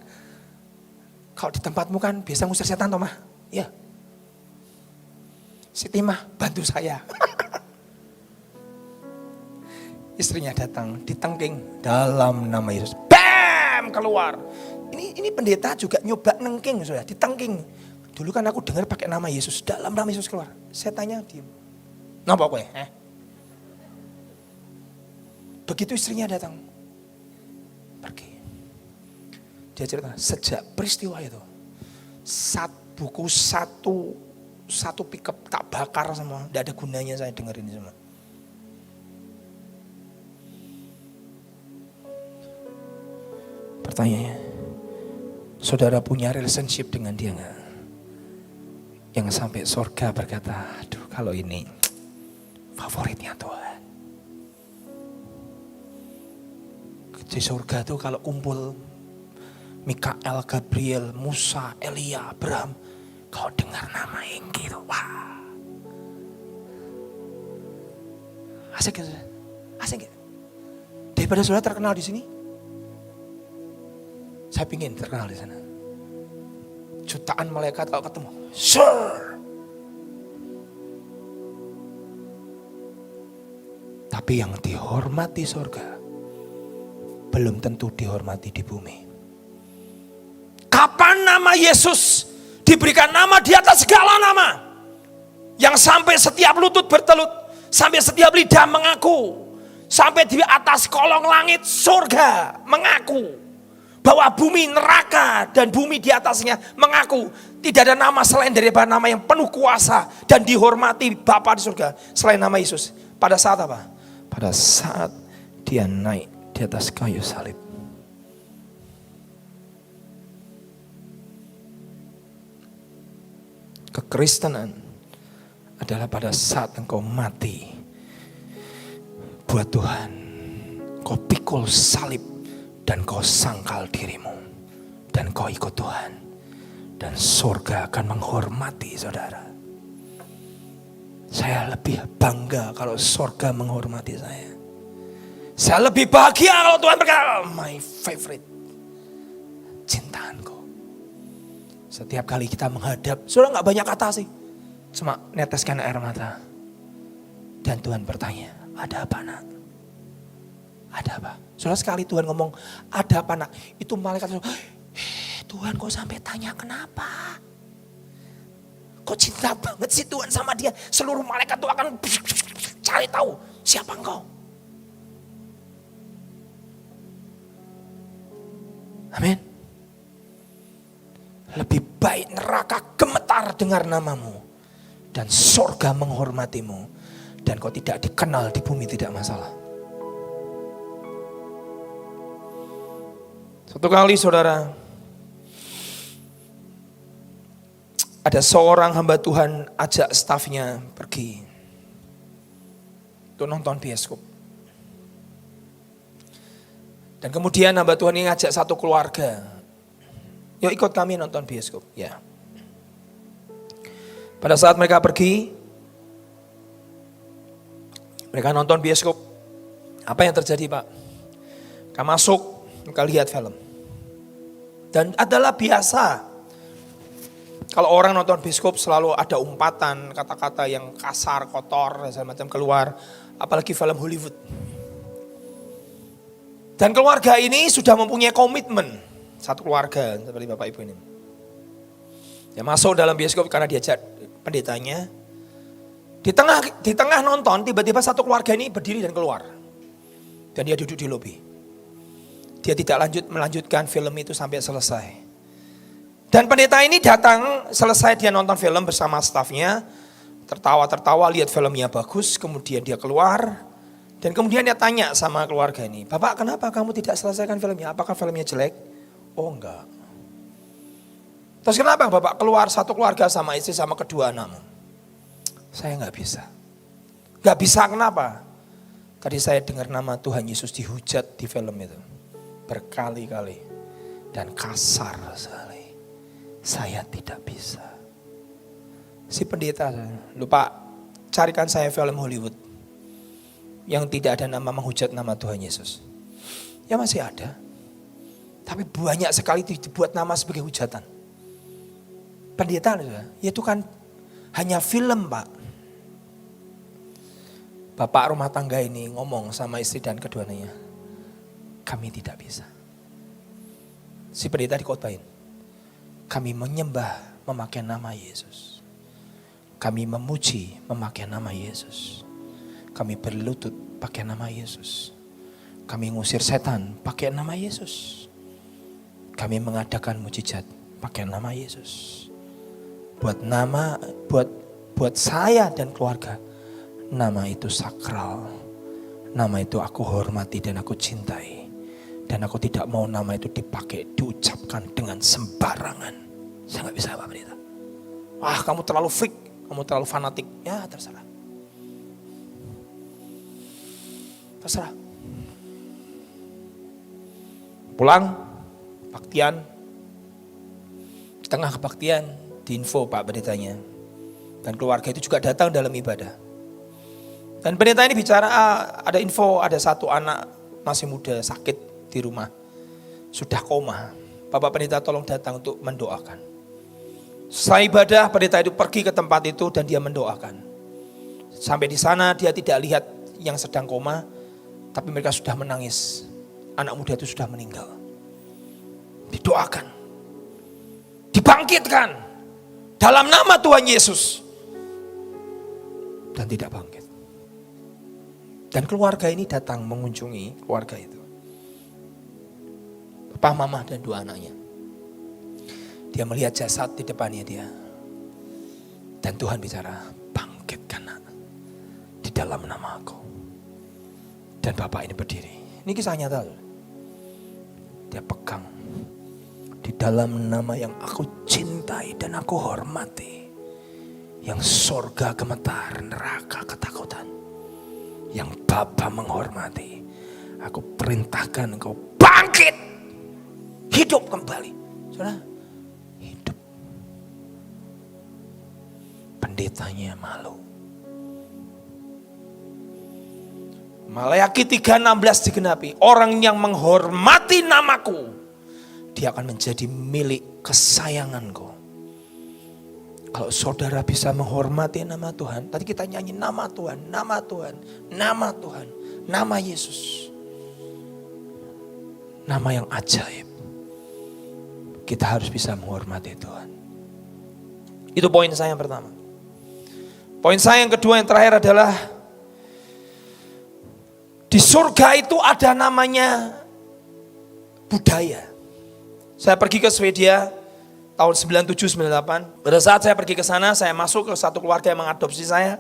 Kalau di tempatmu kan biasa ngusir setan toh mah? Ya. Siti mah bantu saya. Istrinya datang, ditengking dalam nama Yesus. Bam, keluar. Ini pendeta juga nyoba nengking saudara, ditengking. Dulu kan aku dengar pakai nama Yesus, dalam nama Yesus keluar. Saya tanya diem. Napa kowe? Begitu istrinya datang, pergi. Dia cerita, sejak peristiwa itu, buku satu pickup tak bakar semua, tidak ada gunanya saya dengerin semua. Pertanyaannya, saudara punya relationship dengan dia nggak? Yang sampai surga berkata, aduh kalau ini favoritnya Tuhan. Di surga tuh kalau kumpul Mikael, Gabriel, Musa, Elia, Abraham, kau dengar nama yang gitu, wah. Asik gitu, asik gitu. Daripada saudara terkenal di sini, saya pingin terkenal di sana. Jutaan malaikat kalau ketemu, Sir. Tapi yang dihormati surga, belum tentu dihormati di bumi. Kapan nama Yesus diberikan nama di atas segala nama, yang sampai setiap lutut bertelut, sampai setiap lidah mengaku, sampai di atas kolong langit surga mengaku bahwa bumi neraka dan bumi di atasnya mengaku tidak ada nama selain daripada nama yang penuh kuasa dan dihormati Bapa di surga selain nama Yesus. Pada saat apa? Pada saat dia naik di atas kayu salib. Kekristenan adalah pada saat engkau mati buat Tuhan, kau pikul salib dan kau sangkal dirimu dan kau ikut Tuhan, dan surga akan menghormati saudara. Saya lebih bangga kalau surga menghormati saya. Saya lebih bahagia kalau Tuhan berkata, my favorite, cintaanku. Setiap kali kita menghadap, saudara gak banyak kata sih, cuma neteskan air mata. Dan Tuhan bertanya, ada apa nak? Ada apa? Saudara sekali Tuhan ngomong, ada apa nak? Itu malaikat, Tuhan kok sampai tanya kenapa? Kok cinta banget sih Tuhan sama dia? Seluruh malaikat tuh akan cari tahu siapa engkau. Amin. Lebih baik neraka gemetar dengar namamu dan surga menghormatimu, dan kau tidak dikenal di bumi tidak masalah. Suatu kali saudara, ada seorang hamba Tuhan ajak stafnya pergi untuk nonton bioskop. Dan kemudian hamba Tuhan ini ngajak satu keluarga, yuk ikut kami nonton bioskop. Ya. Pada saat mereka pergi, mereka nonton bioskop. Apa yang terjadi Pak? Mereka masuk, mereka lihat film. Dan adalah biasa, kalau orang nonton bioskop selalu ada umpatan, kata-kata yang kasar, kotor, dan segala macam keluar. Apalagi film Hollywood. Dan keluarga ini sudah mempunyai komitmen. Satu keluarga seperti Bapak Ibu ini. Dia masuk dalam bioskop karena diajak pendetanya. Di tengah nonton, tiba-tiba satu keluarga ini berdiri dan keluar. Dan dia duduk di lobi. Dia tidak melanjutkan film itu sampai selesai. Dan pendeta ini datang, selesai dia nonton film bersama stafnya, tertawa-tertawa, lihat filmnya bagus, kemudian dia keluar, dan kemudian dia tanya sama keluarga ini, Bapak kenapa kamu tidak selesaikan filmnya? Apakah filmnya jelek? Oh enggak. Terus kenapa Bapak keluar satu keluarga sama istri sama kedua anakmu? Saya enggak bisa. Enggak bisa kenapa? Tadi saya dengar nama Tuhan Yesus dihujat di film itu. Berkali-kali. Dan kasar sekali. Saya tidak bisa. Si pendeta, lupa carikan saya film Hollywood. Yang tidak ada nama menghujat nama Tuhan Yesus. Ya masih ada. Tapi banyak sekali dibuat nama sebagai hujatan. Pendeta ya itu kan hanya film Pak. Bapak rumah tangga ini ngomong sama istri dan keduanya. Kami tidak bisa. Si pendeta dikotbahin. Kami menyembah memakai nama Yesus. Kami memuji memakai nama Yesus. Kami berlutut pakai nama Yesus. Kami ngusir setan pakai nama Yesus. Kami mengadakan mujizat pakai nama Yesus. Buat saya dan keluarga, nama itu sakral. Nama itu aku hormati dan aku cintai. Dan aku tidak mau nama itu dipakai, diucapkan dengan sembarangan. Saya gak bisa Pak Pendeta. Wah kamu terlalu freak, kamu terlalu fanatik. Ya terserah. Terserah. Pulang, kebaktian. Di tengah kebaktian, diinfo Pak Pendetanya. Dan keluarga itu juga datang dalam ibadah. Dan pendeta ini bicara, ada info, ada satu anak masih muda sakit di rumah. Sudah koma. Bapak pendeta tolong datang untuk mendoakan. Setelah ibadah, pendeta itu pergi ke tempat itu dan dia mendoakan. Sampai di sana dia tidak lihat yang sedang koma, tapi mereka sudah menangis. Anak muda itu sudah meninggal. Didoakan. Dibangkitkan. Dalam nama Tuhan Yesus. Dan tidak bangkit. Dan keluarga ini datang mengunjungi keluarga itu. Papa, mama dan dua anaknya. Dia melihat jasad di depannya dia. Dan Tuhan bicara, bangkitkan nak di dalam nama aku. Dan bapak ini berdiri. Ini kisah nyata. Dia pegang di dalam nama yang aku cintai dan aku hormati. Yang sorga gemetar, neraka ketakutan. Yang Bapa menghormati. Aku perintahkan engkau bangkit. Hidup kembali. Saudara, hidup. Pendetanya malu. Maleakhi 3:16 digenapi. Orang yang menghormati namaku, dia akan menjadi milik kesayanganku. Kalau saudara bisa menghormati nama Tuhan. Tadi kita nyanyi nama Tuhan, nama Tuhan, nama Tuhan, nama Yesus. Nama yang ajaib. Kita harus bisa menghormati Tuhan. Itu poin saya yang pertama. Poin saya yang kedua yang terakhir adalah di surga itu ada namanya budaya. Saya pergi ke Swedia tahun 97-98. Pada saat saya pergi ke sana, saya masuk ke satu keluarga yang mengadopsi saya.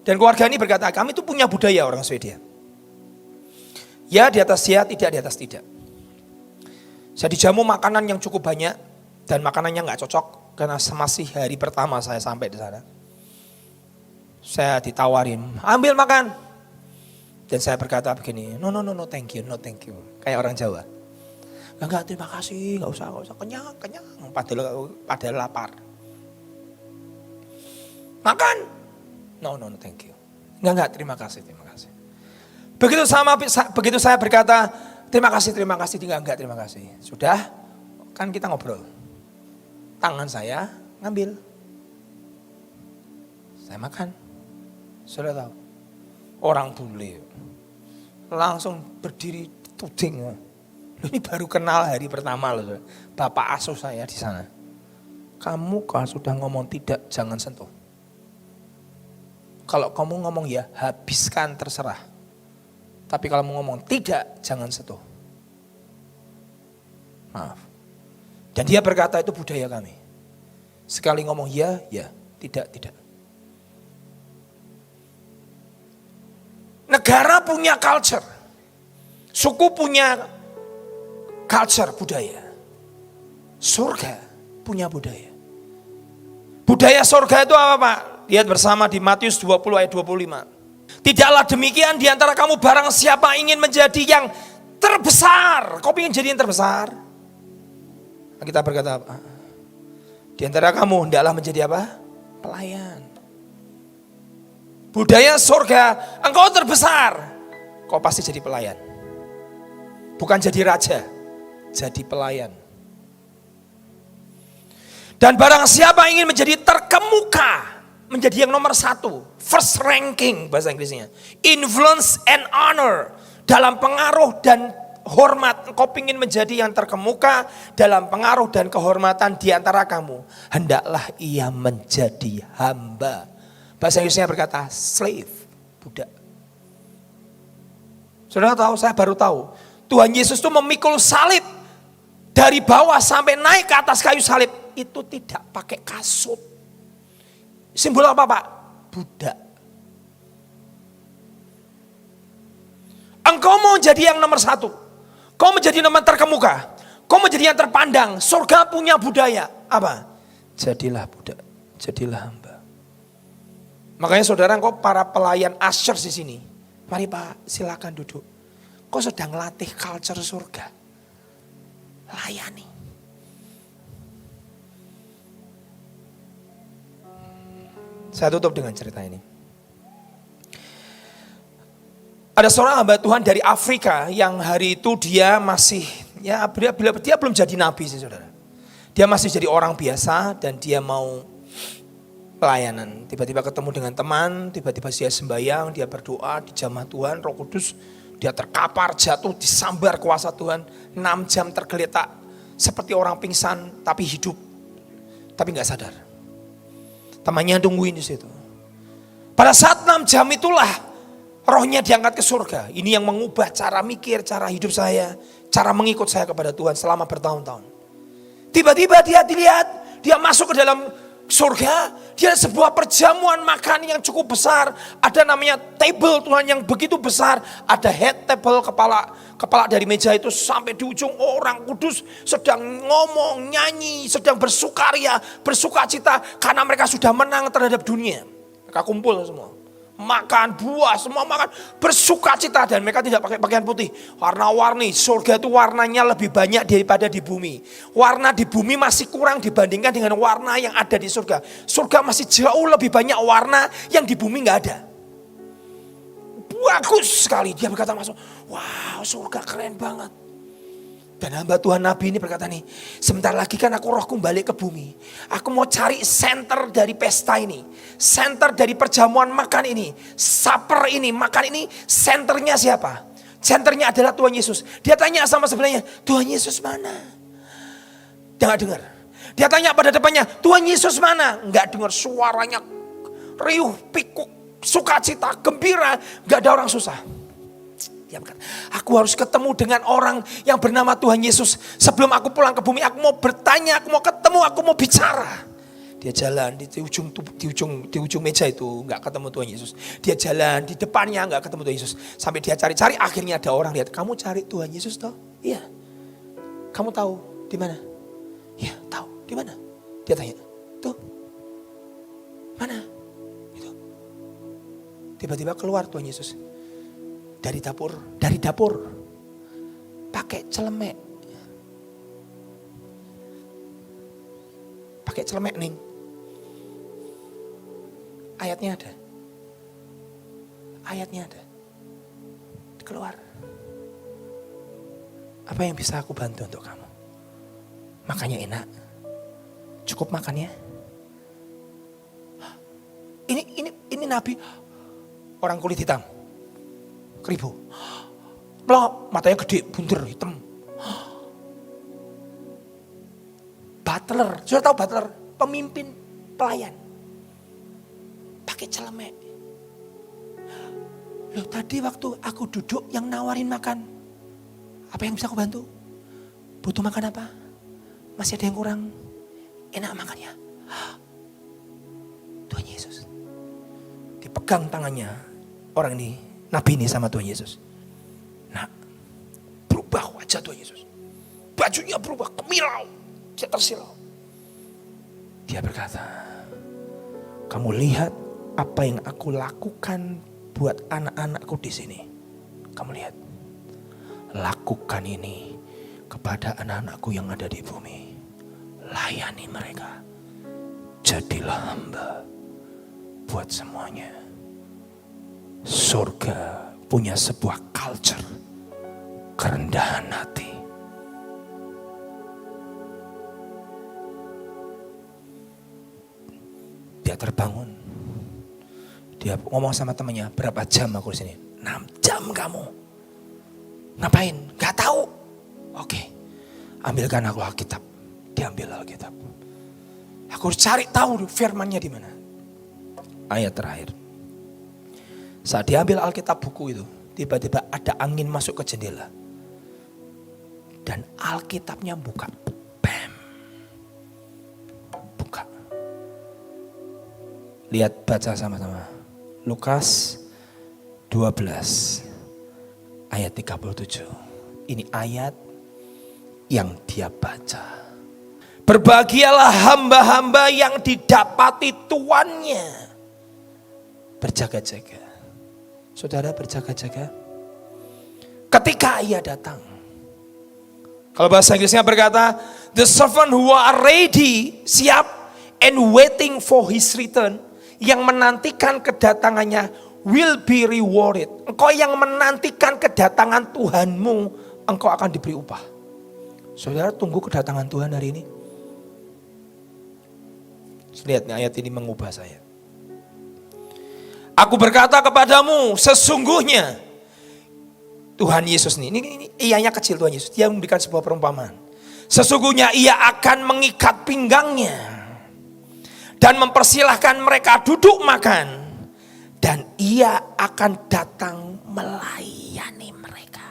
Dan keluarga ini berkata, kami itu punya budaya orang Swedia. Ya di atas ya, tidak di atas tidak. Saya dijamu makanan yang cukup banyak dan makanannya gak cocok karena masih hari pertama saya sampai di sana. Saya ditawarin, ambil makan. Dan saya berkata begini, no thank you, no thank you. Kayak orang Jawa. Enggak terima kasih, gak usah, kenyang. Padahal lapar. Makan, no thank you. Enggak terima kasih. Begitu saya berkata, terima kasih, enggak terima kasih. Sudah, kan kita ngobrol. Tangan saya ngambil. Saya makan. Sudah tahu. Orang bule. Langsung berdiri tuding. Ini baru kenal hari pertama loh. Bapak asuh saya di sana. Kamu kalau sudah ngomong tidak, jangan sentuh. Kalau kamu ngomong ya, habiskan terserah. Tapi kalau mau ngomong tidak, jangan sentuh. Maaf. Dan dia berkata itu budaya kami. Sekali ngomong ya, ya, tidak, tidak. Negara punya culture. Suku punya culture, budaya. Surga punya budaya. Budaya surga itu apa, Pak? Lihat bersama di Matius 20 ayat 25. Tidaklah demikian di antara kamu barang siapa ingin menjadi yang terbesar. Kau ingin jadi yang terbesar? Kita berkata apa? Di antara kamu hendaklah menjadi apa? Pelayan. Budaya surga, engkau terbesar. Kau pasti jadi pelayan. Bukan jadi raja, jadi pelayan. Dan barang siapa ingin menjadi terkemuka, menjadi yang nomor 1, first ranking bahasa Inggrisnya, influence and honor, dalam pengaruh dan hormat, engkau ingin menjadi yang terkemuka dalam pengaruh dan kehormatan di antara kamu, hendaklah ia menjadi hamba. Bahasa Inggrisnya berkata slave, budak. Saudara tahu, saya baru tahu, Tuhan Yesus itu memikul salib dari bawah sampai naik ke atas kayu salib, itu tidak pakai kasut. Simbol apa, Pak? Budak. Engkau mau jadi yang nomor 1. Kau menjadi nomor terkemuka. Kau menjadi yang terpandang. Surga punya budaya. Apa? Jadilah budak. Jadilah hamba. Makanya saudara, engkau para pelayan usher di sini. Mari Pak, silakan duduk. Kau sedang latih culture surga. Layani. Saya tutup dengan cerita ini. Ada seorang hamba Tuhan dari Afrika yang hari itu dia masih, ya dia belum jadi nabi sih saudara. Dia masih jadi orang biasa dan dia mau pelayanan. Tiba-tiba ketemu dengan teman, tiba-tiba dia sembahyang, dia berdoa, dijamah Tuhan, Roh Kudus. Dia terkapar, jatuh, disambar kuasa Tuhan. 6 jam tergeletak seperti orang pingsan tapi hidup. Tapi gak sadar. Temannya tungguin di situ. Pada saat 6 jam itulah rohnya diangkat ke surga. Ini yang mengubah cara mikir, cara hidup saya, cara mengikut saya kepada Tuhan selama bertahun-tahun. Tiba-tiba dia dilihat, dia masuk ke dalam surga, dia ada sebuah perjamuan makan yang cukup besar. Ada namanya table Tuhan yang begitu besar. Ada head table, kepala dari meja itu sampai di ujung orang kudus sedang ngomong, nyanyi, sedang bersukaria, bersukacita karena mereka sudah menang terhadap dunia. Mereka kumpul semua. Makan buah, semua makan, bersukacita dan mereka tidak pakai pakaian putih. Warna-warni, surga itu warnanya lebih banyak daripada di bumi. Warna di bumi masih kurang dibandingkan dengan warna yang ada di surga. Surga masih jauh lebih banyak warna yang di bumi gak ada. Bagus sekali, dia berkata masuk, wow surga keren banget. Dan hamba Tuhan Nabi ini berkata nih, sebentar lagi kan aku rohku balik ke bumi. Aku mau cari center dari pesta ini. Center dari perjamuan makan ini. Supper ini, makan ini, centernya siapa? Centernya adalah Tuhan Yesus. Dia tanya sama sebelahnya, Tuhan Yesus mana? Dia gak dengar. Dia tanya pada depannya, Tuhan Yesus mana? Gak dengar, suaranya riuh, pikuk, sukacita, gembira. Gak ada orang susah. Aku harus ketemu dengan orang yang bernama Tuhan Yesus. Sebelum aku pulang ke bumi, aku mau bertanya, aku mau ketemu, aku mau bicara. Dia jalan di ujung meja itu, nggak ketemu Tuhan Yesus. Dia jalan di depannya, nggak ketemu Tuhan Yesus. Sampai dia cari-cari, akhirnya ada orang lihat, kamu cari Tuhan Yesus toh? Iya. Kamu tahu di mana? Iya, tahu. Di mana? Dia tanya, tuh, mana? Itu. Tiba-tiba keluar Tuhan Yesus. Dari dapur, pakai celemek. Pakai celemek ning. Ayatnya ada. Keluar. Apa yang bisa aku bantu untuk kamu? Makannya enak. Cukup makannya. Ini nabi orang kulit hitam. Keribu. Blok, matanya gede, bunder, hitam. Butler, sudah tahu butler? Pemimpin pelayan. Pakai celemek. Loh tadi waktu aku duduk yang nawarin makan. Apa yang bisa aku bantu? Butuh makan apa? Masih ada yang kurang enak makannya. Tuhan Yesus. Dipegang tangannya orang ini, nabi ini sama Tuhan Yesus. Nah, berubah wajah Tuhan Yesus. Bajunya berubah kemilau, dia tersilau. Dia berkata, kamu lihat apa yang aku lakukan buat anak-anakku di sini. Kamu lihat, lakukan ini kepada anak-anakku yang ada di bumi. Layani mereka. Jadilah hamba buat semuanya. Surga punya sebuah culture kerendahan hati. Dia terbangun. Dia ngomong sama temannya, berapa jam aku di sini? 6 jam kamu. Ngapain? Gak tahu. Oke, ambilkan aku Alkitab. Diambil Alkitab. Aku harus cari tahu firmannya di mana. Ayat terakhir. Saat diambil Alkitab buku itu, tiba-tiba ada angin masuk ke jendela. Dan Alkitabnya buka. Bam. Buka. Lihat, baca sama-sama. Lukas 12 ayat 37. Ini ayat yang dia baca. Berbahagialah hamba-hamba yang didapati tuannya berjaga-jaga. Saudara berjaga-jaga ketika ia datang. Kalau bahasa Inggrisnya berkata, the servant who are ready, siap, and waiting for his return, yang menantikan kedatangannya will be rewarded. Engkau yang menantikan kedatangan Tuhanmu, engkau akan diberi upah. Saudara tunggu kedatangan Tuhan hari ini. Lihat nih, ayat ini mengubah saya. Aku berkata kepadamu, sesungguhnya Tuhan Yesus ini ianya kecil Tuhan Yesus. Dia memberikan sebuah perumpamaan. Sesungguhnya ia akan mengikat pinggangnya dan mempersilahkan mereka duduk makan. Dan ia akan datang melayani mereka.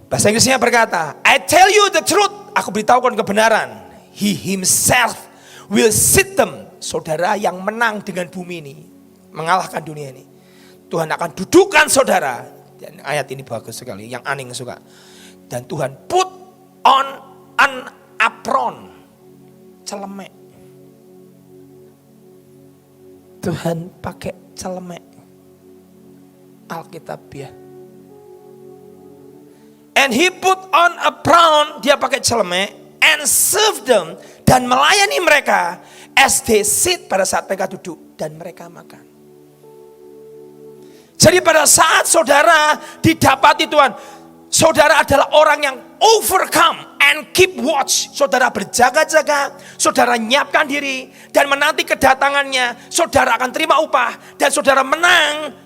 Bahasa Inggrisnya berkata, I tell you the truth. Aku beritahukan kebenaran. He himself will sit them. Saudara yang menang dengan bumi ini, mengalahkan dunia ini, Tuhan akan dudukkan saudara. Dan ayat ini bagus sekali, yang Aning suka. Dan Tuhan put on an apron, celemek. Tuhan pakai celemek. Alkitab ya. And he put on a crown, dia pakai celemek, and serve them, dan melayani mereka as they sit, pada saat mereka duduk dan mereka makan. Jadi pada saat saudara didapati Tuhan, saudara adalah orang yang overcome and keep watch. Saudara berjaga-jaga, saudara nyiapkan diri dan menanti kedatangannya. Saudara akan terima upah dan saudara menang.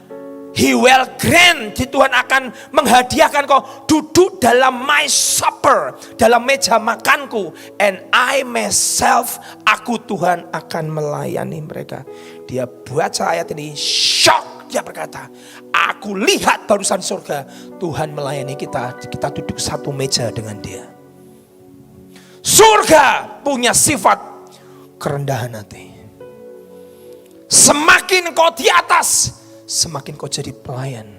He will grant, Tuhan akan menghadiahkan kau duduk dalam my supper, dalam meja makanku. And I myself, aku Tuhan akan melayani mereka. Dia baca ayat ini, shock. Dia berkata, aku lihat barusan surga, Tuhan melayani kita, kita duduk satu meja dengan dia. Surga punya sifat kerendahan hati. Semakin kau di atas, semakin kau jadi pelayan.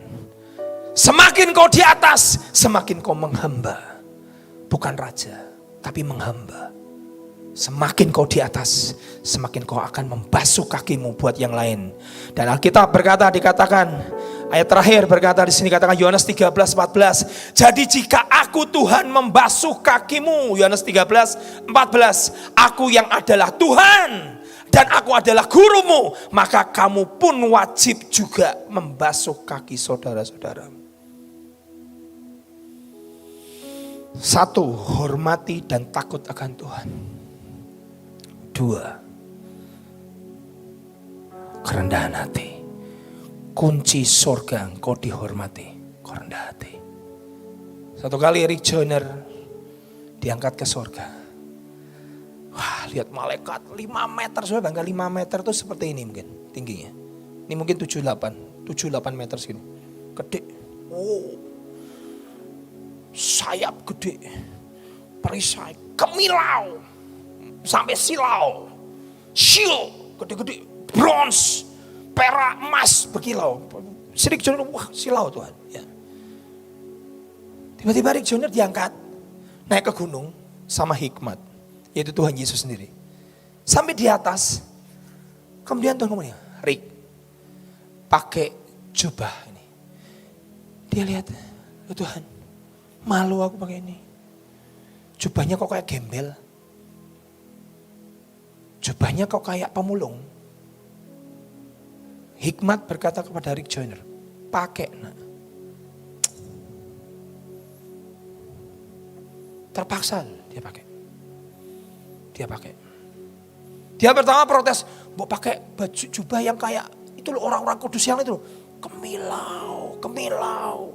Semakin kau di atas, semakin kau menghamba. Bukan raja, tapi menghamba. Semakin kau di atas, semakin kau akan membasuh kakimu buat yang lain. Dan Alkitab berkata, dikatakan, ayat terakhir berkata di sini, katakan Yohanes 13:14. Jadi jika aku Tuhan membasuh kakimu, Yohanes 13:14, aku yang adalah Tuhan dan aku adalah gurumu, maka kamu pun wajib juga membasuh kaki saudara-saudara. Satu, hormati dan takut akan Tuhan. Dua, kerendahan hati. Kunci surga engkau dihormati, kerendahan hati. Satu kali Rick Joyner diangkat ke surga. Wah, lihat malaikat 5 meter, soalnya bangga 5 meter tuh seperti ini mungkin tingginya. Ini mungkin 7-8 meter segini. Gede. Oh. sayap gede, perisai, kemilau, sampai silau, shield gede-gede, bronze, perak, emas berkilau. Rick Joyner, wah silau Tuhan. Ya. Tiba-tiba Rick Joyner diangkat, naik ke gunung sama Hikmat, yaitu Tuhan Yesus sendiri. Sampai di atas, kemudian Tuhan ngomongnya, Rick, pakai jubah ini. Dia lihat, oh Tuhan, malu aku pakai ini. Jubahnya kok kayak gembel. Jubahnya kok kayak pemulung. Hikmat berkata kepada Rick Joyner, pakai nak. Terpaksa dia pakai. Dia pertama protes, mau pakai baju jubah yang kayak itu loh, orang-orang kudus yang itu loh. Kemilau.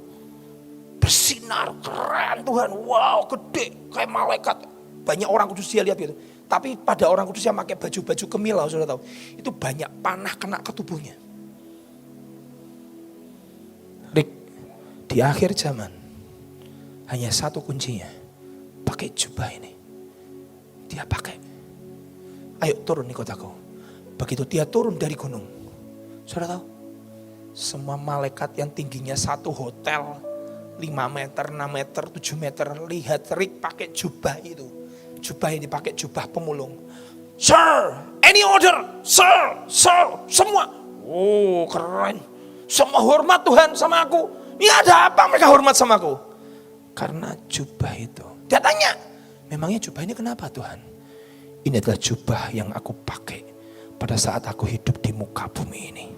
Bersinar, keren Tuhan. Wow, gede, kayak malaikat. Banyak orang kudus dia lihat gitu. Tapi pada orang kudus yang pakai baju-baju kemilau, sudah tahu, itu banyak panah kena ke tubuhnya. Rick, di akhir zaman hanya satu kuncinya, pakai jubah ini. Dia pakai. Ayo turun di kotaku. Begitu dia turun dari gunung, sudah tahu, semua malaikat yang tingginya satu hotel 5 meter, 6 meter, 7 meter, lihat Rick pakai jubah itu. Jubah yang dipakai jubah pemulung. Sir, any order? Sir, semua. Oh keren. Semua hormat Tuhan sama aku. Ini ada apa mereka hormat sama aku? Karena jubah itu. Dia tanya, memangnya jubah ini kenapa Tuhan? Ini adalah jubah yang aku pakai pada saat aku hidup di muka bumi ini.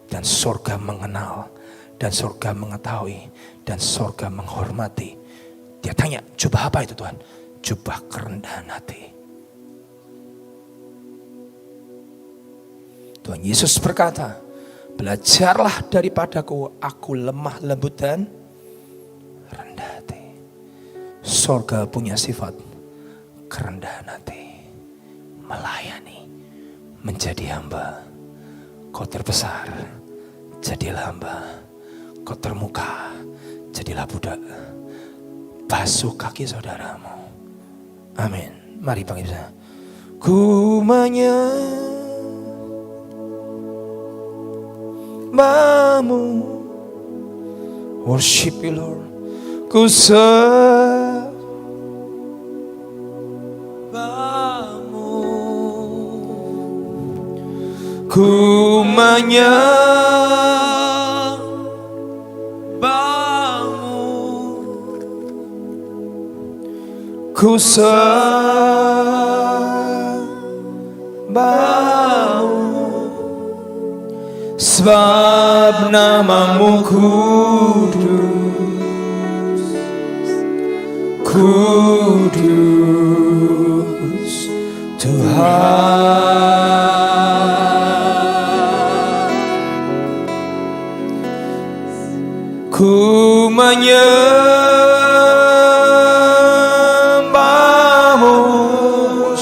Dan surga mengenal, dan surga mengetahui, dan surga menghormati. Dia tanya, jubah apa itu Tuhan? Jubah kerendahan hati. Tuhan Yesus berkata, belajarlah daripadaku, aku lemah lembut dan rendah hati. Surga punya sifat kerendahan hati, melayani, menjadi hamba. Kau terbesar, jadilah hamba. Kau termuka, jadilah budak. Basuh kaki saudaramu. Amin. Mari panggil saya. Ku menyembahmu, worship you Lord. Ku sembahmu, ku ku sembahmu, sebab namamu kudus, kudus Tuhan. Ku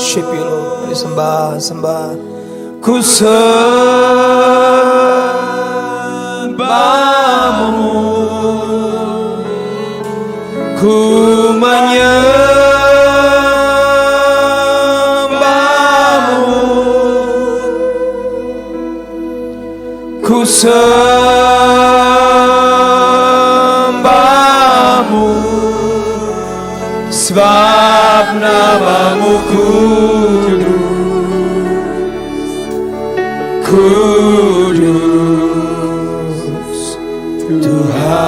worship you Lord. Mari sembah. Ku sembahmu, ku menyembahmu, ku sembahmu, sebab namamu kudus Tuhan.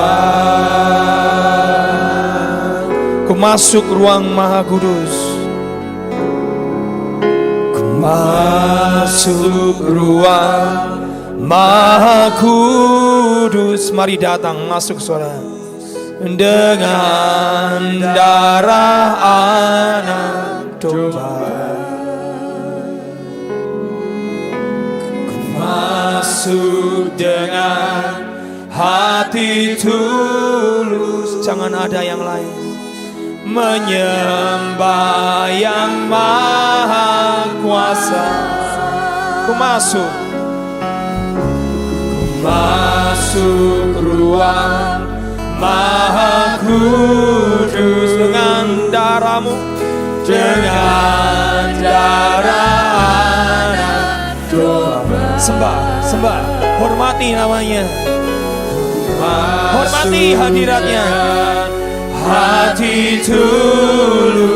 Ku masuk ruang maha kudus, ku masuk ruang maha kudus. Mari datang, masuk saudara. Dengan darah anak domba, masuk dengan hati tulus. Jangan ada yang lain. Menyembah yang maha kuasa. Ku masuk ruang maha kudus dengan darahmu, dengan darah anak domba. Sembah, hormati namanya, hormati hadiratnya. Hati tulus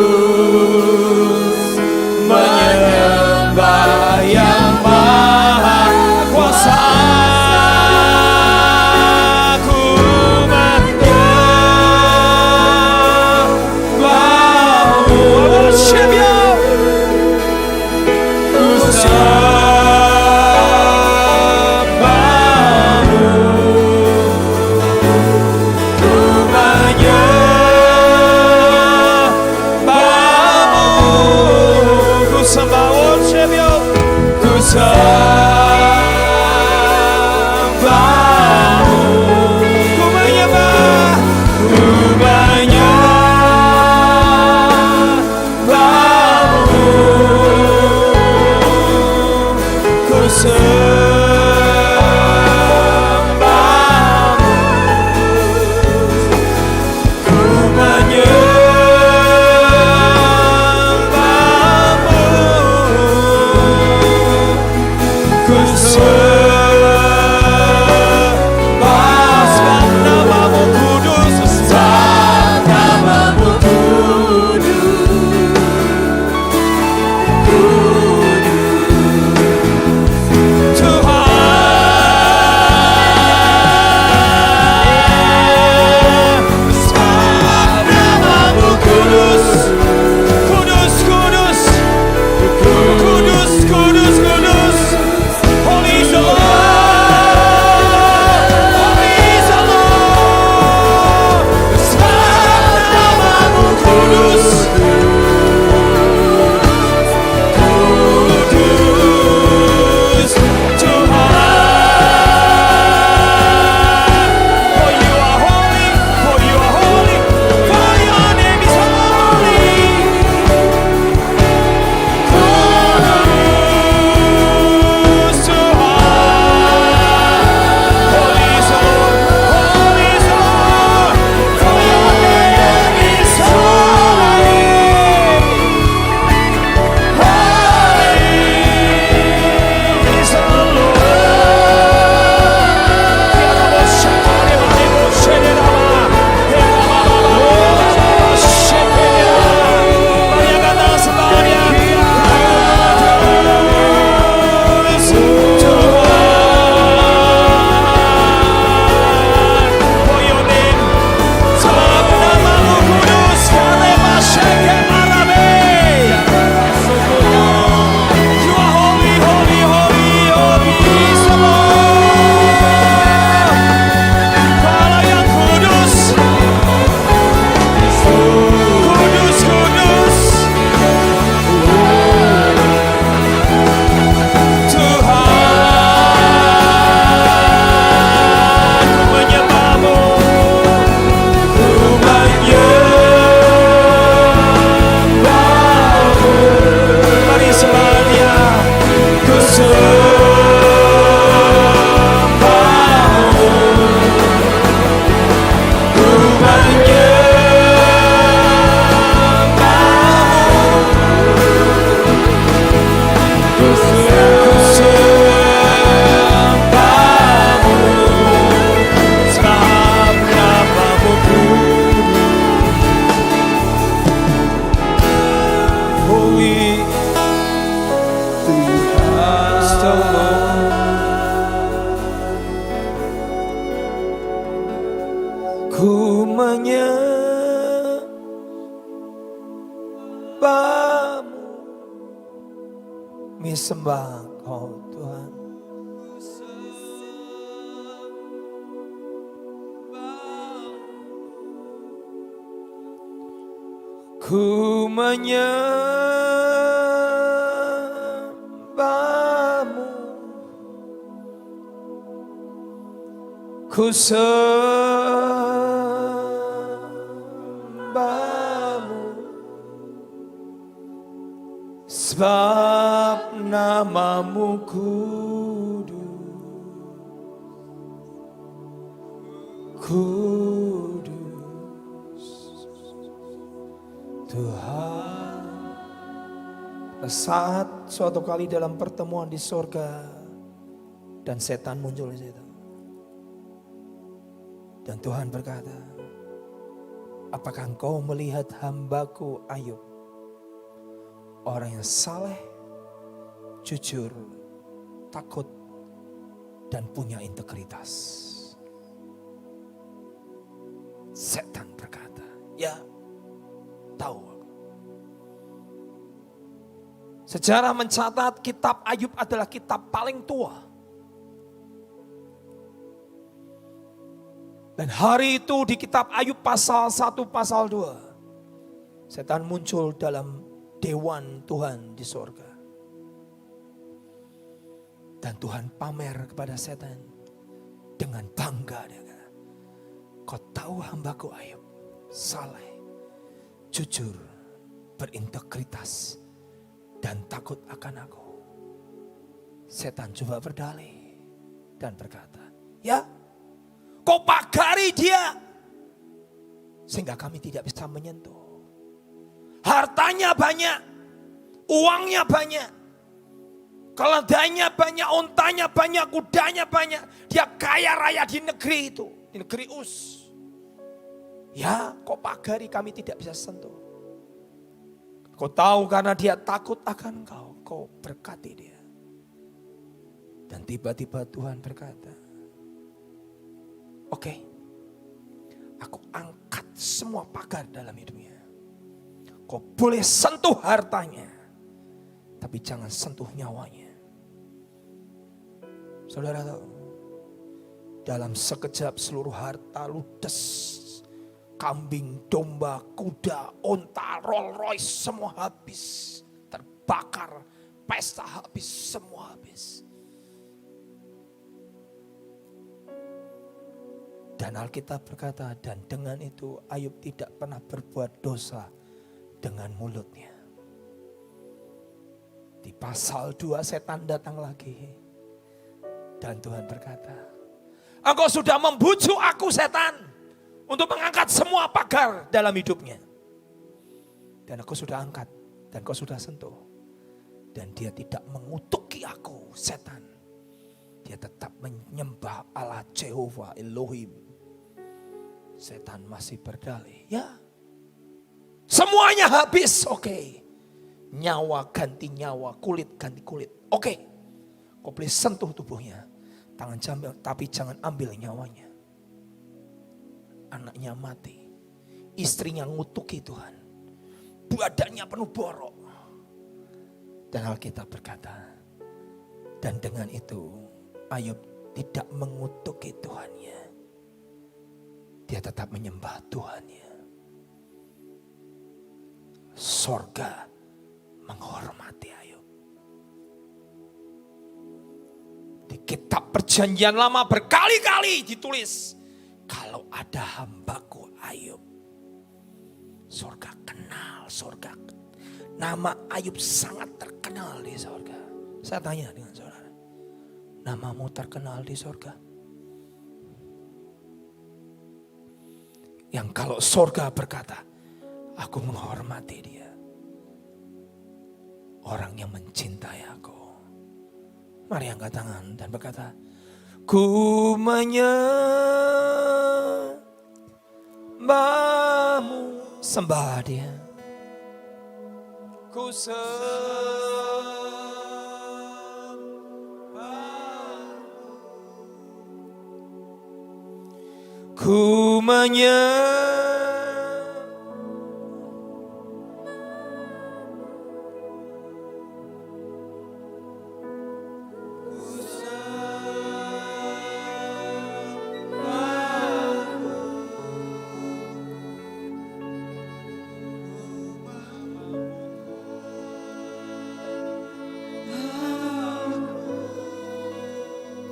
menyembah yang maha kuasa. Ku menyembah-Mu, sembah Engkau Tuhan. Ku menyembah-Mu, ku sembah-Mu, sebab nama-Mu kudus, kudus. Tuhan. Saat suatu kali dalam pertemuan di sorga, dan setan muncul di situ. Dan Tuhan berkata, apakah engkau melihat hambaku Ayub? Orang yang saleh, jujur, takut, dan punya integritas. Setan berkata, ya tahu. Sejarah mencatat kitab Ayub adalah kitab paling tua. Dan hari itu di kitab Ayub pasal 1, pasal 2. Setan muncul dalam dewan Tuhan di sorga. Dan Tuhan pamer kepada setan dengan bangga. Dia kata, kau tahu hambaku Ayub, saleh, jujur, berintegritas, dan takut akan aku. Setan coba berdalih dan berkata, ya kau pagari dia sehingga kami tidak bisa menyentuh. Hartanya banyak, uangnya banyak, keledainya banyak, untanya banyak, kudanya banyak. Dia kaya raya di negeri itu, di negeri Uz. Ya kau pagari kami tidak bisa sentuh. Kau tahu karena dia takut akan kau berkati dia. Dan tiba-tiba Tuhan berkata, oke, aku angkat semua pagar dalam hidupnya. Kau boleh sentuh hartanya, tapi jangan sentuh nyawanya. Saudara tahu, dalam sekejap seluruh harta ludes. Kambing, domba, kuda, onta, Rolls Royce semua habis. Terbakar, pesta habis, semua habis. Dan Alkitab berkata, dan dengan itu Ayub tidak pernah berbuat dosa dengan mulutnya. Di pasal 2 setan datang lagi. Dan Tuhan berkata, engkau sudah membujuk aku setan, untuk mengangkat semua pagar dalam hidupnya. Dan aku sudah angkat, dan kau sudah sentuh. Dan dia tidak mengutuki aku, setan. Dia tetap menyembah Allah Jehovah Elohim. Setan masih berdalih, ya semuanya habis, oke. Nyawa ganti nyawa, kulit ganti kulit, oke. Kau boleh sentuh tubuhnya, tangan jambil, tapi jangan ambil nyawanya. Anaknya mati, istrinya ngutuki Tuhan, badannya penuh borok. Dan Alkitab berkata, dan dengan itu Ayub tidak mengutuki Tuhannya. Dia tetap menyembah Tuhannya. Sorga menghormati Ayub. Di kitab Perjanjian Lama berkali-kali ditulis, kalau ada hambaku Ayub, sorga kenal, sorga. Nama Ayub sangat terkenal di sorga. Saya tanya dengan saudara, namamu terkenal di sorga? Yang kalau sorga berkata, aku menghormati dia. Orang yang mencintai aku. Mari angkat tangan dan berkata, ku menyembahmu, sembah dia. Ku sembahmu, ku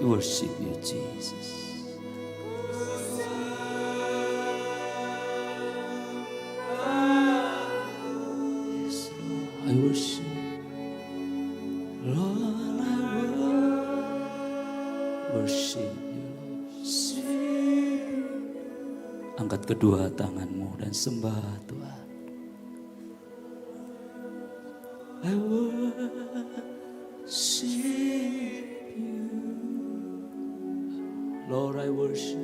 worship you, Jesus. Yes, Lord, I worship. Lord, I worship you. Angkat kedua tanganmu dan sembah Tuhan. I worship you. Lord, I worship.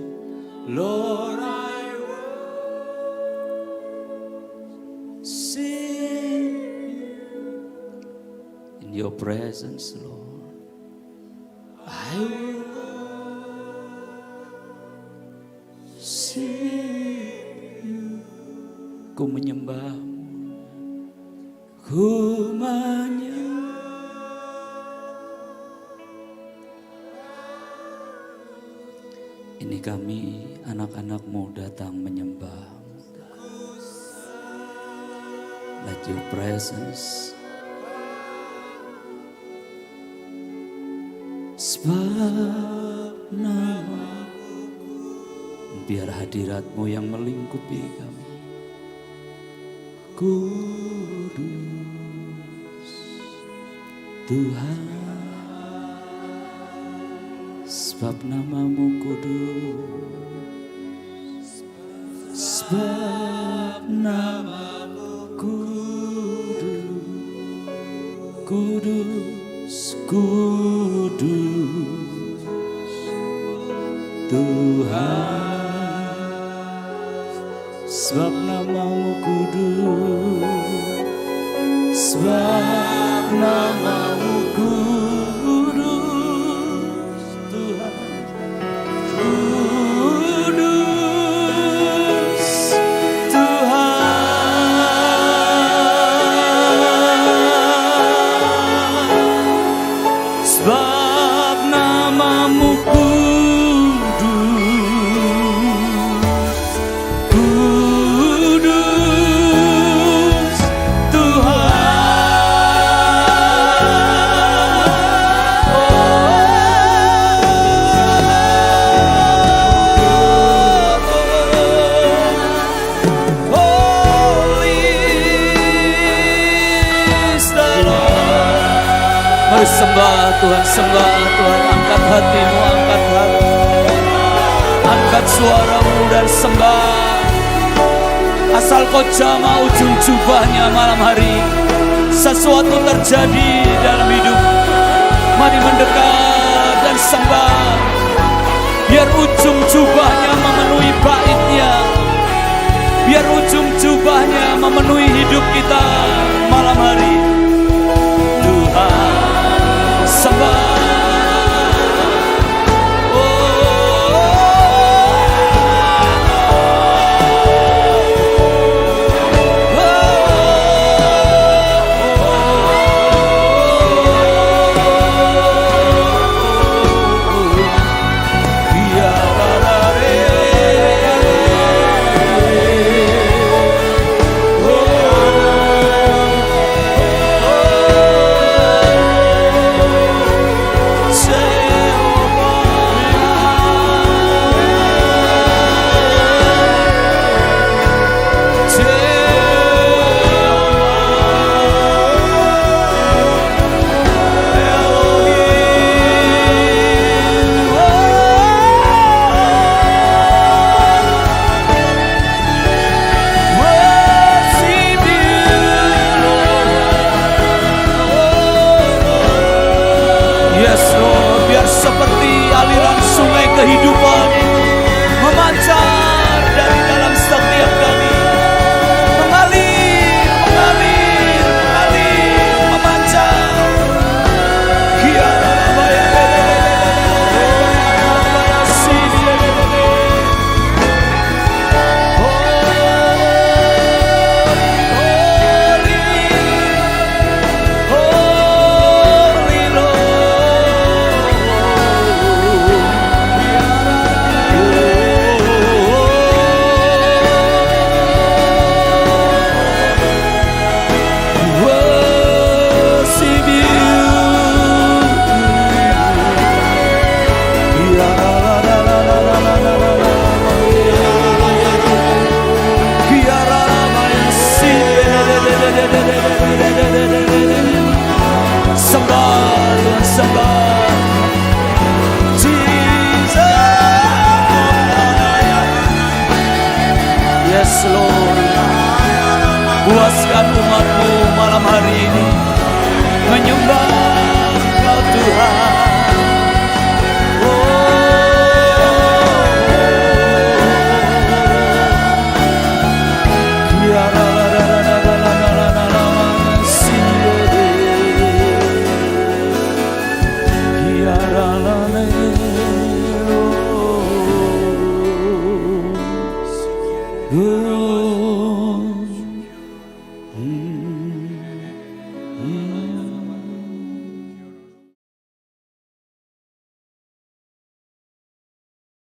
Lord, I worship you. In your presence, Lord, I worship you. Ku menyembahmu, ku Ini kami anak-anakmu datang menyembah. Let your presence, sebab nama, biar hadiratmu yang melingkupi kami. Kudus Tuhan, sebab namamu kudus, sebab namamu kudus, kudus, kudus Tuhan, sebab namamu kudus, sebab namamu kudus Tuhan, kudus Tuhan, sebab namamu sembah Tuhan, sembah Tuhan, angkat hatimu, angkat hati, angkat suaramu dan sembah. Asal kau jamah ujung jubahnya malam hari, sesuatu terjadi dalam hidup. Mari mendekat dan sembah, biar ujung jubahnya memenuhi baitnya, biar ujung jubahnya memenuhi hidup kita malam hari. Tuhan sembah. Puaskan umatmu malam hari ini. menyembah Engkau Tuhan. Oh,